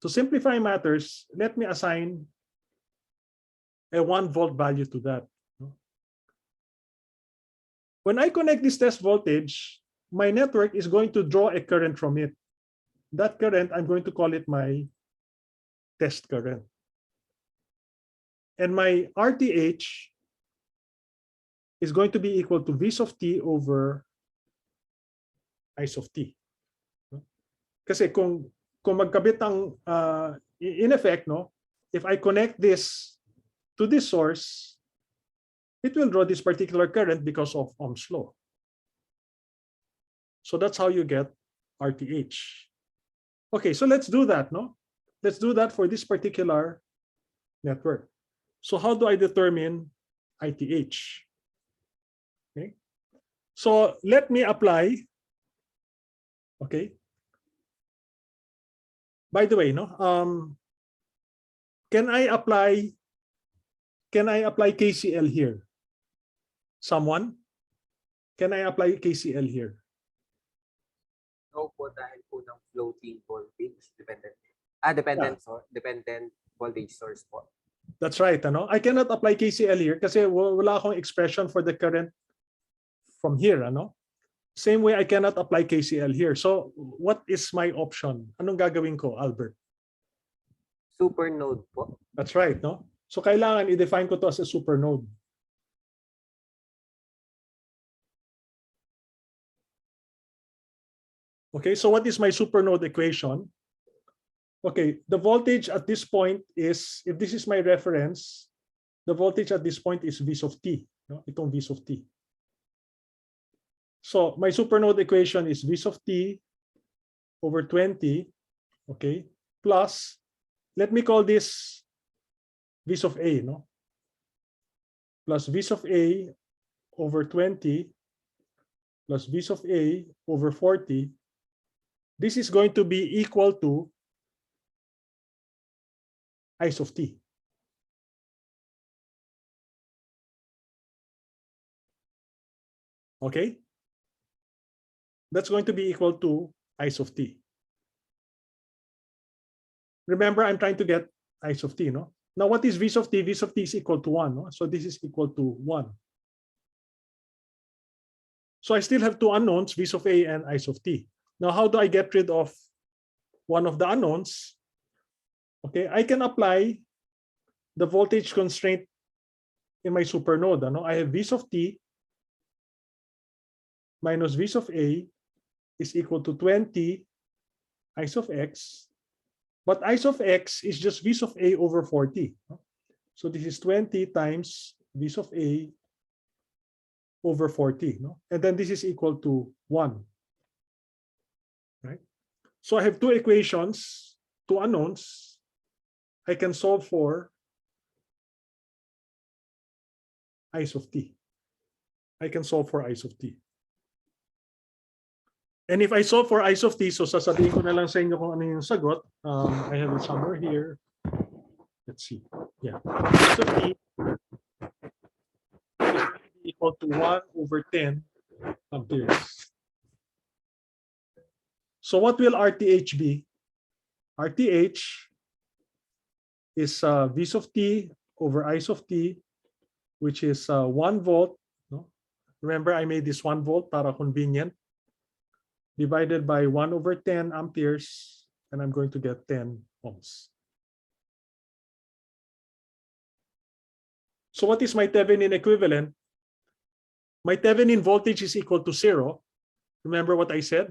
Speaker 1: to simplify matters, let me assign a 1 volt value to that. When I connect this test voltage, my network is going to draw a current from it. That current, I'm going to call it my test current. And my RTH is going to be equal to V's of t over I's of t. Kasi kung magkabit ang, in effect, no, if I connect this to this source, it will draw this particular current because of Ohm's law. So that's how you get RTH. Okay, so let's do that, no? Let's do that for this particular network. So how do I determine ITH? Okay, so let me apply, okay. By the way, no, can I apply KCL here? Someone? Can I apply KCL here?
Speaker 3: No po, dahil po ng floating voltage, dependent voltage source po.
Speaker 1: That's right, ano? I cannot apply KCL here kasi wala akong expression for the current from here, ano? Same way I cannot apply KCL here. So what is my option? Anong gagawin ko, Albert?
Speaker 3: Supernode po.
Speaker 1: That's right, no? So kailangan i-define ko to as a supernode. Okay, so what is my supernode equation? Okay, the voltage at this point is, if this is my reference, the voltage at this point is V of t. No? Itong V of t. So my supernode equation is V of t over 20, okay, plus, let me call this V of a, no? Plus V of a over 20 plus V of a over 40. This is going to be equal to I of t. Okay? That's going to be equal to I's of t. Remember, I'm trying to get I's of t, no? Now, what is V's of t? V's of t is equal to 1, no? So this is equal to 1. So I still have two unknowns, V's of a and I's of t. Now, how do I get rid of one of the unknowns? Okay, I can apply the voltage constraint in my supernode. Ano? I have V's of t minus V's of a is equal to 20 I's of x. But I's of x is just V's of a over 40. So this is 20 times V's of a over 40. No? And then this is equal to 1. Right? So I have two equations, two unknowns. I can solve for I's of t. I can solve for I's of t. And if I solve for I's of t, so sasabihin ko na lang sa inyo kung ano yung sagot. I have it somewhere here. Let's see. Yeah. I's of t is equal to 1 over 10 amperes. So what will RTH be? RTH is V's of t over I's of t, which is 1 volt. No? Remember, I made this 1 volt para convenient. Divided by 1 over 10 amperes, and I'm going to get 10 ohms. So what is my Thevenin equivalent? My Thevenin voltage is equal to 0. Remember what I said?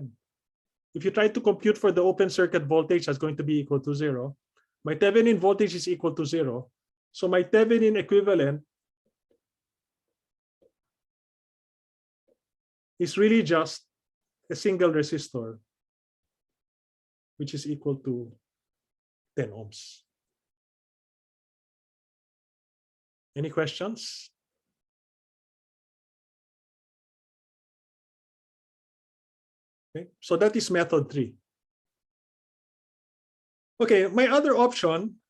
Speaker 1: If you try to compute for the open circuit voltage, that's going to be equal to 0. My Thevenin voltage is equal to 0. So my Thevenin equivalent is really just a single resistor, which is equal to 10 ohms. Any questions? Okay, so that is method 3. Okay, my other option,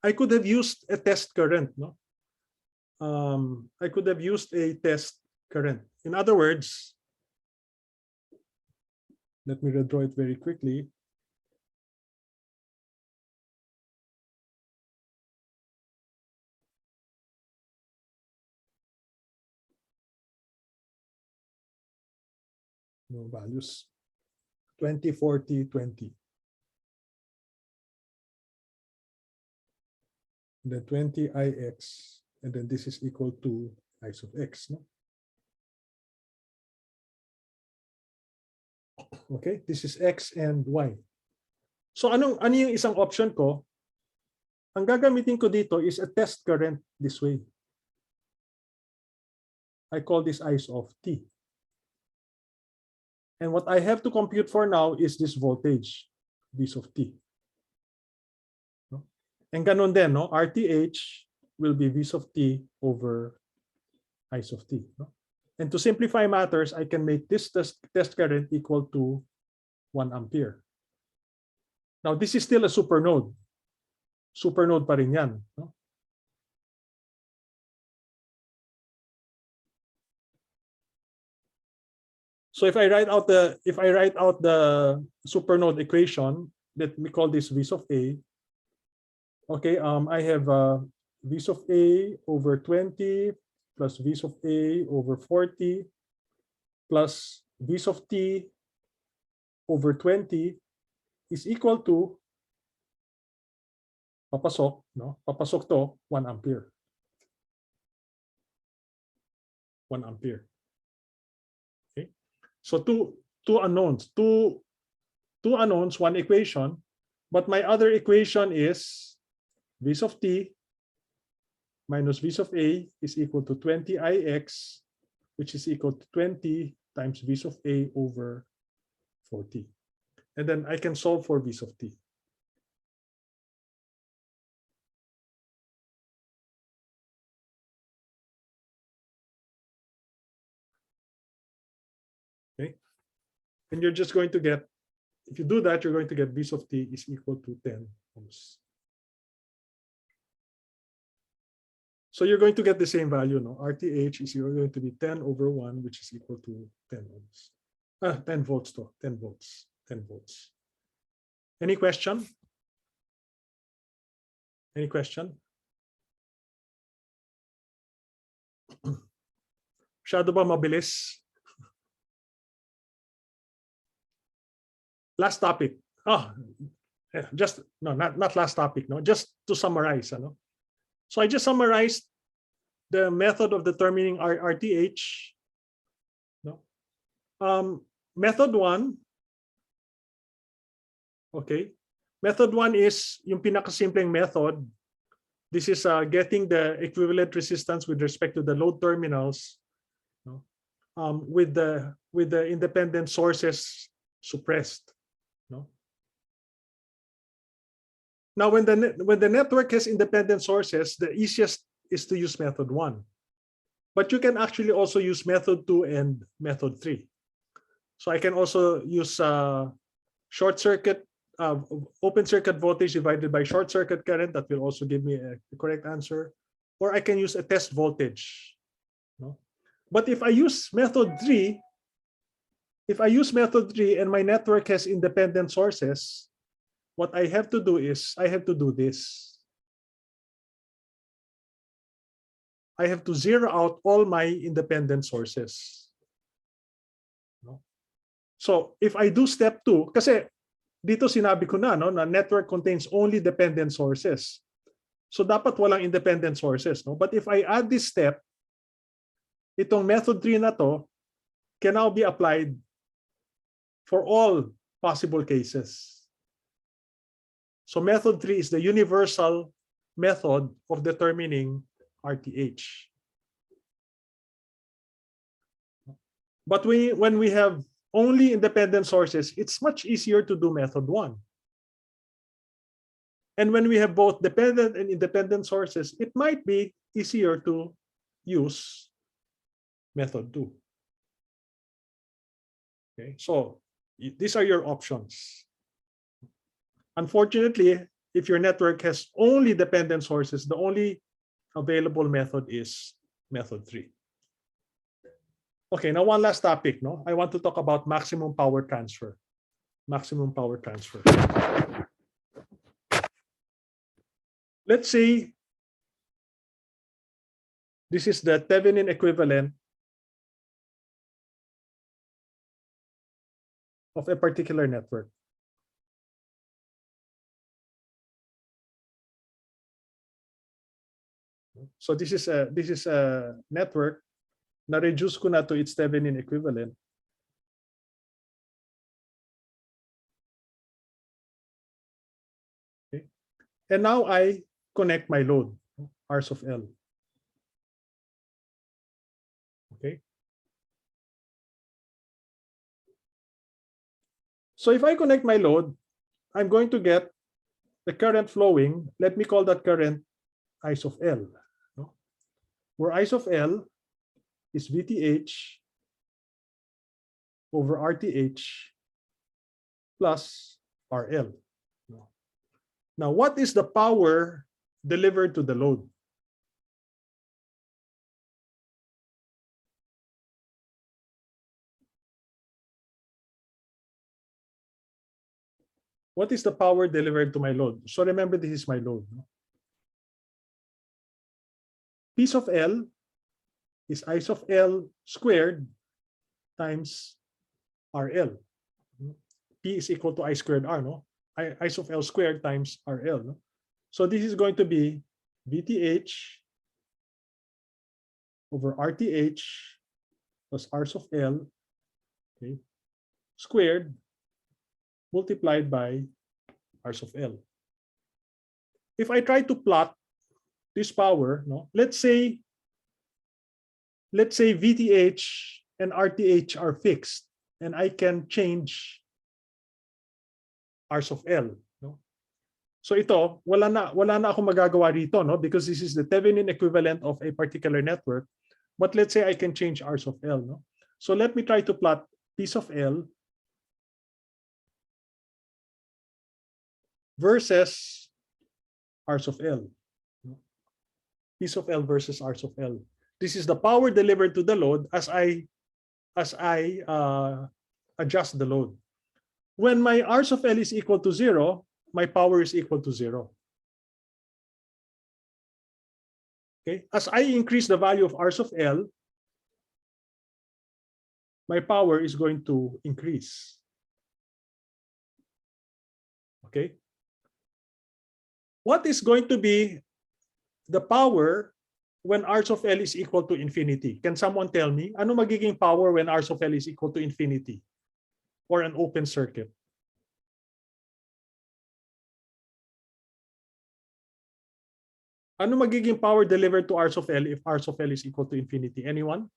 Speaker 1: I could have used a test current. No, I could have used a test current. In other words, let me redraw it very quickly. No values. 20, 40, 20. And then 20 Ix. And then this is equal to I's of x. No? Okay, this is x and y. So ano yung isang option ko? Ang gagamitin ko dito is a test current this way. I call this I's of t. And what I have to compute for now is this voltage, V's of t. No? And ganun din, no? RTH will be V's of t over I's of t. No? And to simplify matters, I can make this test current equal to 1 ampere. Now, this is still a supernode. Supernode pa rin yan. No? So if I write out the supernode equation, let me call this V's of a. Okay, I have V's of a over 20 plus V's of a over 40 plus V's of t over 20 is equal to, papasok, no? Papasok to 1 ampere. 1 ampere. Okay. So two unknowns, two unknowns, one equation, but my other equation is V's of t minus V's of a is equal to 20 Ix, which is equal to 20 times V's of a over 40. And then I can solve for V's of t. Okay. And you're just going to get, if you do that, you're going to get V's of t is equal to 10 ohms. So you're going to get the same value, no? RTH is going to be 10 over 1, which is equal to 10 ohms. 10 volts to 10 volts. 10 volts. Any question? Any question? Masyado ba mabilis? Last topic. Oh, just no, not last topic. No, just to summarize. Ano? So I just summarized the method of determining RTH. No, method one. Okay, method one is yung pinakasimpleng method. This is getting the equivalent resistance with respect to the load terminals, no? With the independent sources suppressed. No? Now, when the network has independent sources, the easiest is to use method one. But you can actually also use method two and method three. So I can also use short circuit, open circuit voltage divided by short circuit current. That will also give me a correct answer. Or I can use a test voltage. No? But if I use method three, and my network has independent sources, what I have to do is I have to do this. I have to zero out all my independent sources. No? So if I do step two, kasi dito sinabi ko na, no, na network contains only dependent sources. So dapat walang independent sources. No? But if I add this step, itong method 3 na to can now be applied for all possible cases. So method 3 is the universal method of determining RTH. But when we have only independent sources, it's much easier to do method 1. And when we have both dependent and independent sources, it might be easier to use method 2. Okay, so these are your options. Unfortunately, if your network has only dependent sources, the only available method is method 3. Okay, now one last topic. No, I want to talk about maximum power transfer. Maximum power transfer. Let's say this is the Thevenin equivalent of a particular network. So this is a network na reduce ko na to its Thevenin equivalent. Okay. And now I connect my load, Rs of L. Okay. So if I connect my load, I'm going to get the current flowing. Let me call that current Is of L. No? Where Is of L is VTH over RTH plus RL. Now, what is the power delivered to the load? What is the power delivered to my load? So remember, this is my load. Piece of L is Is of L squared times RL. P is equal to I squared R, no? Is of L squared times RL. No? So this is going to be VTH over RTH plus Rs of L, okay, squared multiplied by Rs of L. If I try to plot this power, no, let's say VTH and RTH are fixed, and I can change Rs of L. No? So ito, wala na ako magagawa rito, no? Because this is the Thevenin equivalent of a particular network. But let's say I can change Rs of L. No? So let me try to plot piece of L versus Rs of L. Piece of L versus Rs of L. This is the power delivered to the load as I adjust the load. When my Rs of L is equal to 0, my power is equal to 0. Okay, as I increase the value of Rs of L, my power is going to increase. Okay. What is going to be the power when Rs of L is equal to infinity? Can someone tell me? Ano magiging power when Rs of L is equal to infinity or an open circuit? Ano magiging power delivered to Rs of L if Rs of L is equal to infinity? Anyone?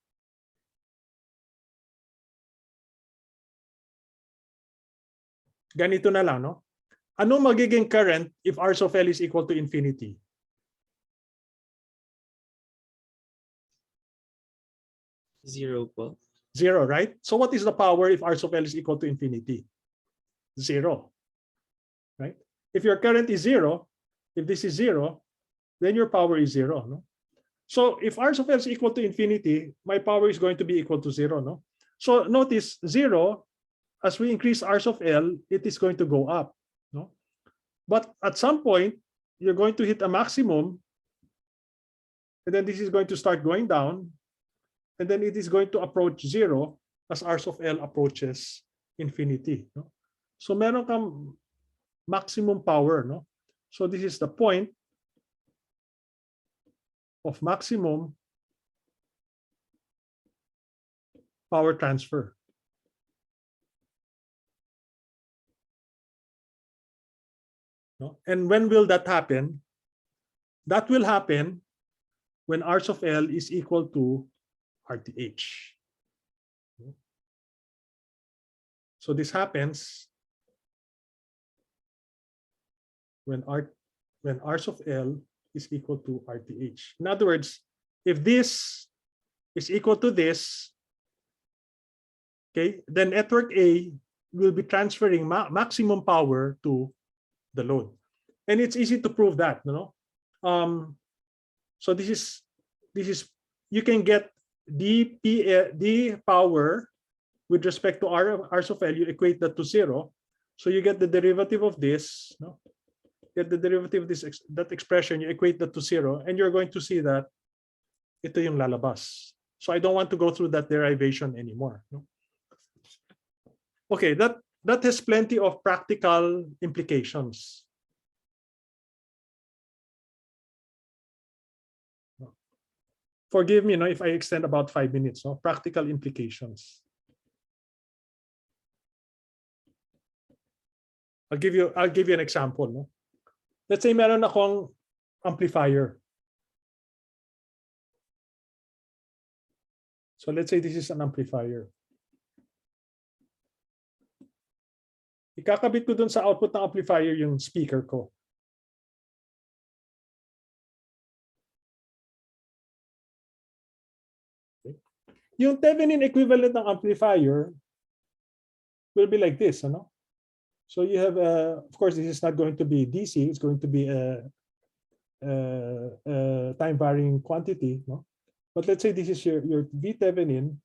Speaker 1: Ganito na lang, no? Ano magiging current if Rs of L is equal to infinity?
Speaker 4: Zero po.
Speaker 1: 0, right? So what is the power if Rs of L is equal to infinity? 0, right? If your current is 0, if this is 0, then your power is 0, no? So if Rs of L is equal to infinity, my power is going to be equal to 0, no? So notice 0, as we increase Rs of L, it is going to go up, no? But at some point, you're going to hit a maximum, and then this is going to start going down, and then it is going to approach 0 as Rs of L approaches infinity, no? So meron kang maximum power, no? So this is the point of maximum power transfer. No? And when will that happen? That will happen when Rs of L is equal to RTH. So this happens when Rs of L is equal to RTH. In other words, if this is equal to this, okay, then network A will be transferring maximum power to the load. And it's easy to prove that, you know. So this is you can get d power with respect to Rs of L, you equate that to 0. So you get the derivative of this, no? Get the derivative of this, that expression, you equate that to 0, and you're going to see that ito yung lalabas. So I don't want to go through that derivation anymore, no? Okay, that has plenty of practical implications. Forgive me, no, if I extend about 5 minutes, no? Practical implications. I'll give you an example, no? Let's say meron akong amplifier. So let's say this is an amplifier. Ikakabit ko dun sa output ng amplifier yung speaker ko. Okay. Yung Thevenin equivalent ng amplifier will be like this, ano? So you have, of course, this is not going to be DC. It's going to be a time varying quantity, no? But let's say this is your V Thevenin,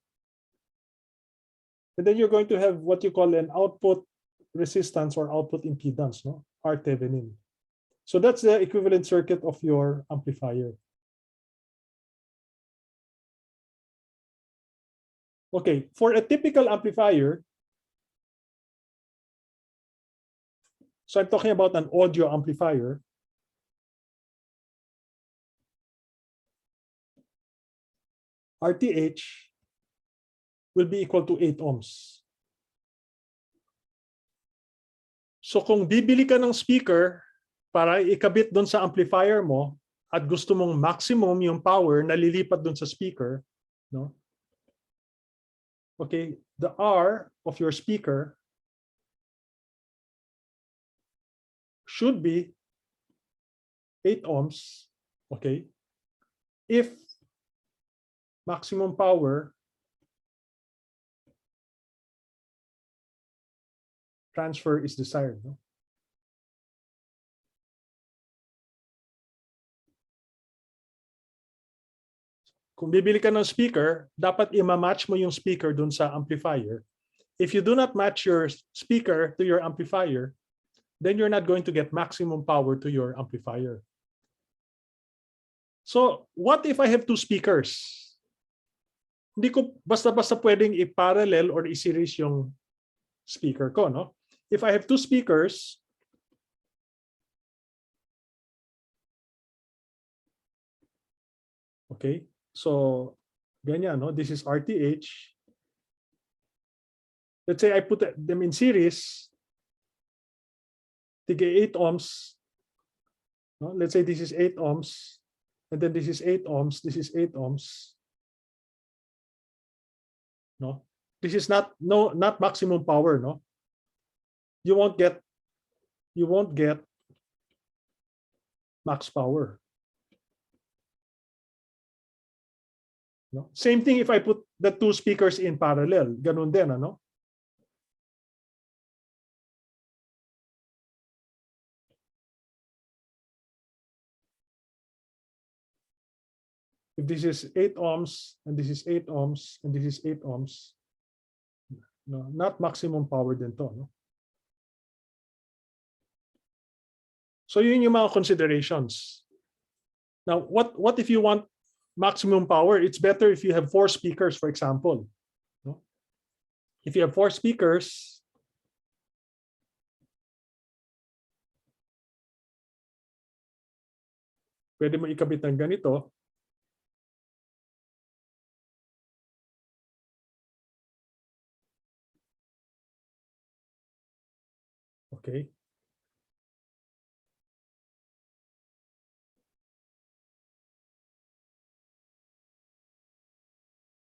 Speaker 1: and then you're going to have what you call an output resistance or output impedance, no? R Thevenin. So that's the equivalent circuit of your amplifier. Okay, for a typical amplifier, so I'm talking about an audio amplifier. RTH will be equal to 8 ohms. So kung bibili ka ng speaker para ikabit doon sa amplifier mo at gusto mong maximum yung power na lilipat doon sa speaker, no? Okay, the R of your speaker should be 8 ohms, okay, if maximum power transfer is desired, no? Kung bibili ka ng speaker, dapat i-match mo yung speaker dun sa amplifier. If you do not match your speaker to your amplifier, then you're not going to get maximum power to your amplifier. So what if I have two speakers? Hindi ko basta-basta pwedeng i-parallel or i-series yung speaker ko, no? If I have two speakers, okay, so ganyan, no? This is RTH. Let's say I put them in series, tige 8 ohms. No? Let's say this is 8 ohms, and then this is 8 ohms, this is 8 ohms. No? This is not maximum power, no? You won't get max power. No? Same thing if I put the two speakers in parallel. Ganun din, ano? If this is 8 ohms, and this is 8 ohms, and this is 8 ohms, no, not maximum power din to, no? So yun yung mga considerations. Now, what if you want maximum power? It's better if you have 4 speakers, for example. No? If you have 4 speakers, pwede mo ikabit ng ganito. Okay.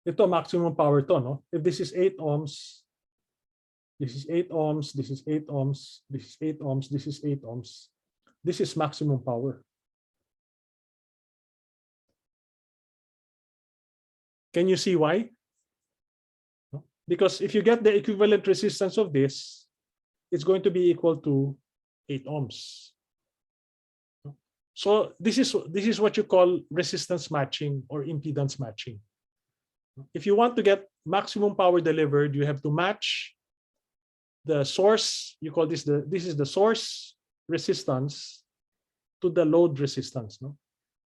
Speaker 1: Ito maximum power to, no? If this is 8 ohms, this is 8 ohms, this is 8 ohms, this is 8 ohms, this is 8 ohms. This is maximum power. Can you see why? No? Because if you get the equivalent resistance of this, it's going to be equal to 8 ohms. So this is what you call resistance matching or impedance matching. If you want to get maximum power delivered, you have to match the source. You call this is the source resistance to the load resistance, no?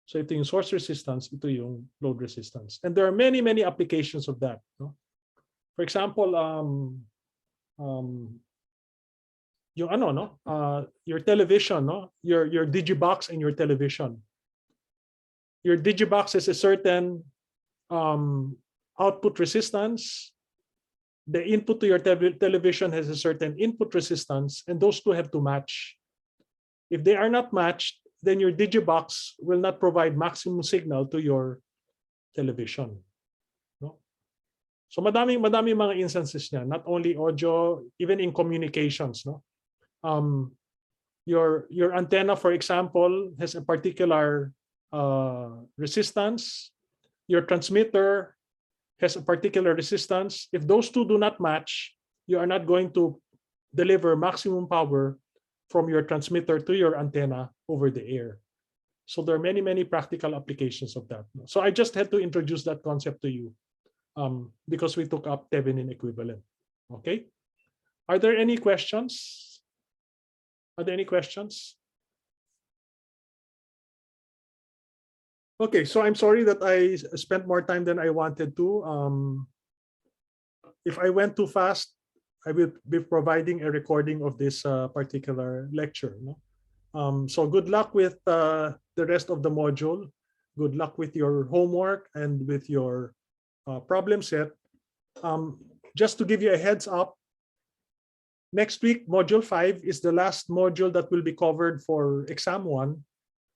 Speaker 1: So ito yung source resistance, ito yung load resistance, and there are many applications of that, no? For example, yung ano, no? Your television, no? Your digibox and your television. Your digibox has a certain output resistance. The input to your television has a certain input resistance, and those two have to match. If they are not matched, then your digibox will not provide maximum signal to your television. No? So madami mga instances niya, not only audio, even in communications, no? Your antenna, for example, has a particular resistance. Your transmitter has a particular resistance. If those two do not match, you are not going to deliver maximum power from your transmitter to your antenna over the air. So there are many practical applications of that. So I just had to introduce that concept to you because we took up Thevenin equivalent. Okay. Are there any questions? Are there any questions? Okay, so I'm sorry that I spent more time than I wanted to. If I went too fast, I will be providing a recording of this particular lecture. No? So good luck with the rest of the module. Good luck with your homework and with your problem set. Just to give you a heads up, next week, module 5 is the last module that will be covered for exam 1.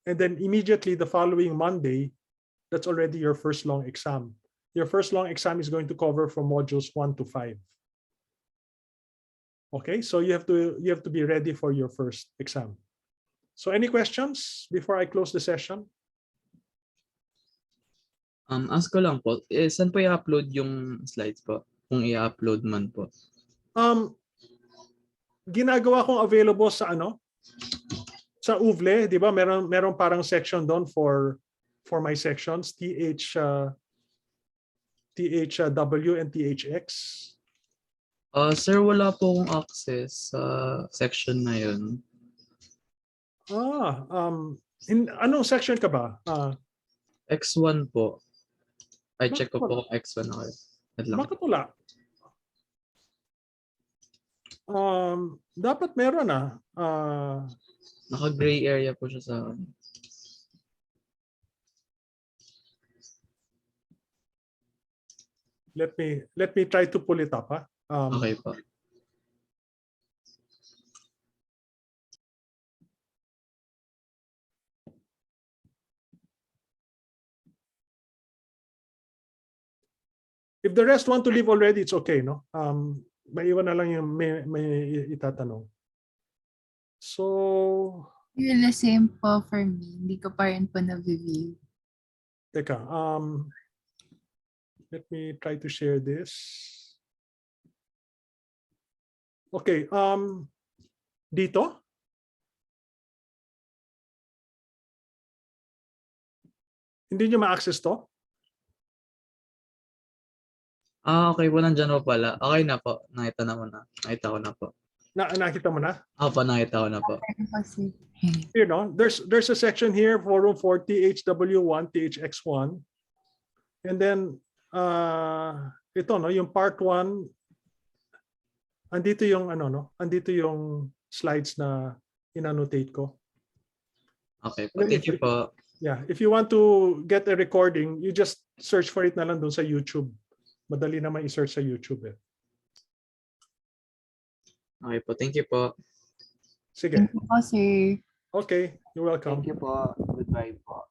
Speaker 1: And then immediately the following Monday, that's already your first long exam. Your first long exam is going to cover from modules 1 to 5. Okay, so you have to be ready for your first exam. So any questions before I close the session?
Speaker 4: Ask ko lang po, saan po i-upload yung slides po? Kung i-upload man po.
Speaker 1: Ginagawa kong available sa ano? Sa UVLE, di ba? Meron parang section doon for my sections, THW and THX.
Speaker 4: Sir, wala po akong access sa section na yun.
Speaker 1: Anong section ka ba?
Speaker 4: X1 po. I check ko
Speaker 1: Bakit
Speaker 4: po kung X1 ako. Wait lang.
Speaker 1: Bakit wala? Dapat meron
Speaker 4: Naka-gray area po siya sa akin.
Speaker 1: let me try to pull it up.
Speaker 4: Okay po.
Speaker 1: If the rest want to leave already, it's okay, no? Maiwan na lang yung may itatanong. So,
Speaker 2: You're the same po for me. Hindi ko pa rin po na-view.
Speaker 1: teka, let me try to share this. Okay, dito? Hindi nyo ma-access to?
Speaker 4: Okay po, nandyan po pala. Okay na po. Nakita naman na. Nakita ko na po.
Speaker 1: Nakita mo na?
Speaker 4: Nakita ko na po.
Speaker 2: Kasi,
Speaker 1: Here, no? There's a section here, forum 40, HW1, THX1. And then, ito, no? Yung part 1, andito yung, andito yung slides na inannotate ko.
Speaker 4: Okay po. Thank you po.
Speaker 1: Yeah, if you want to get a recording, you just search for it na lang doon sa YouTube. Madali naman i-search sa YouTube eh.
Speaker 4: Okay po. Thank you po.
Speaker 1: Sige.
Speaker 2: thank you po, sir.
Speaker 1: Okay, you're welcome.
Speaker 3: Thank you po. Goodbye po.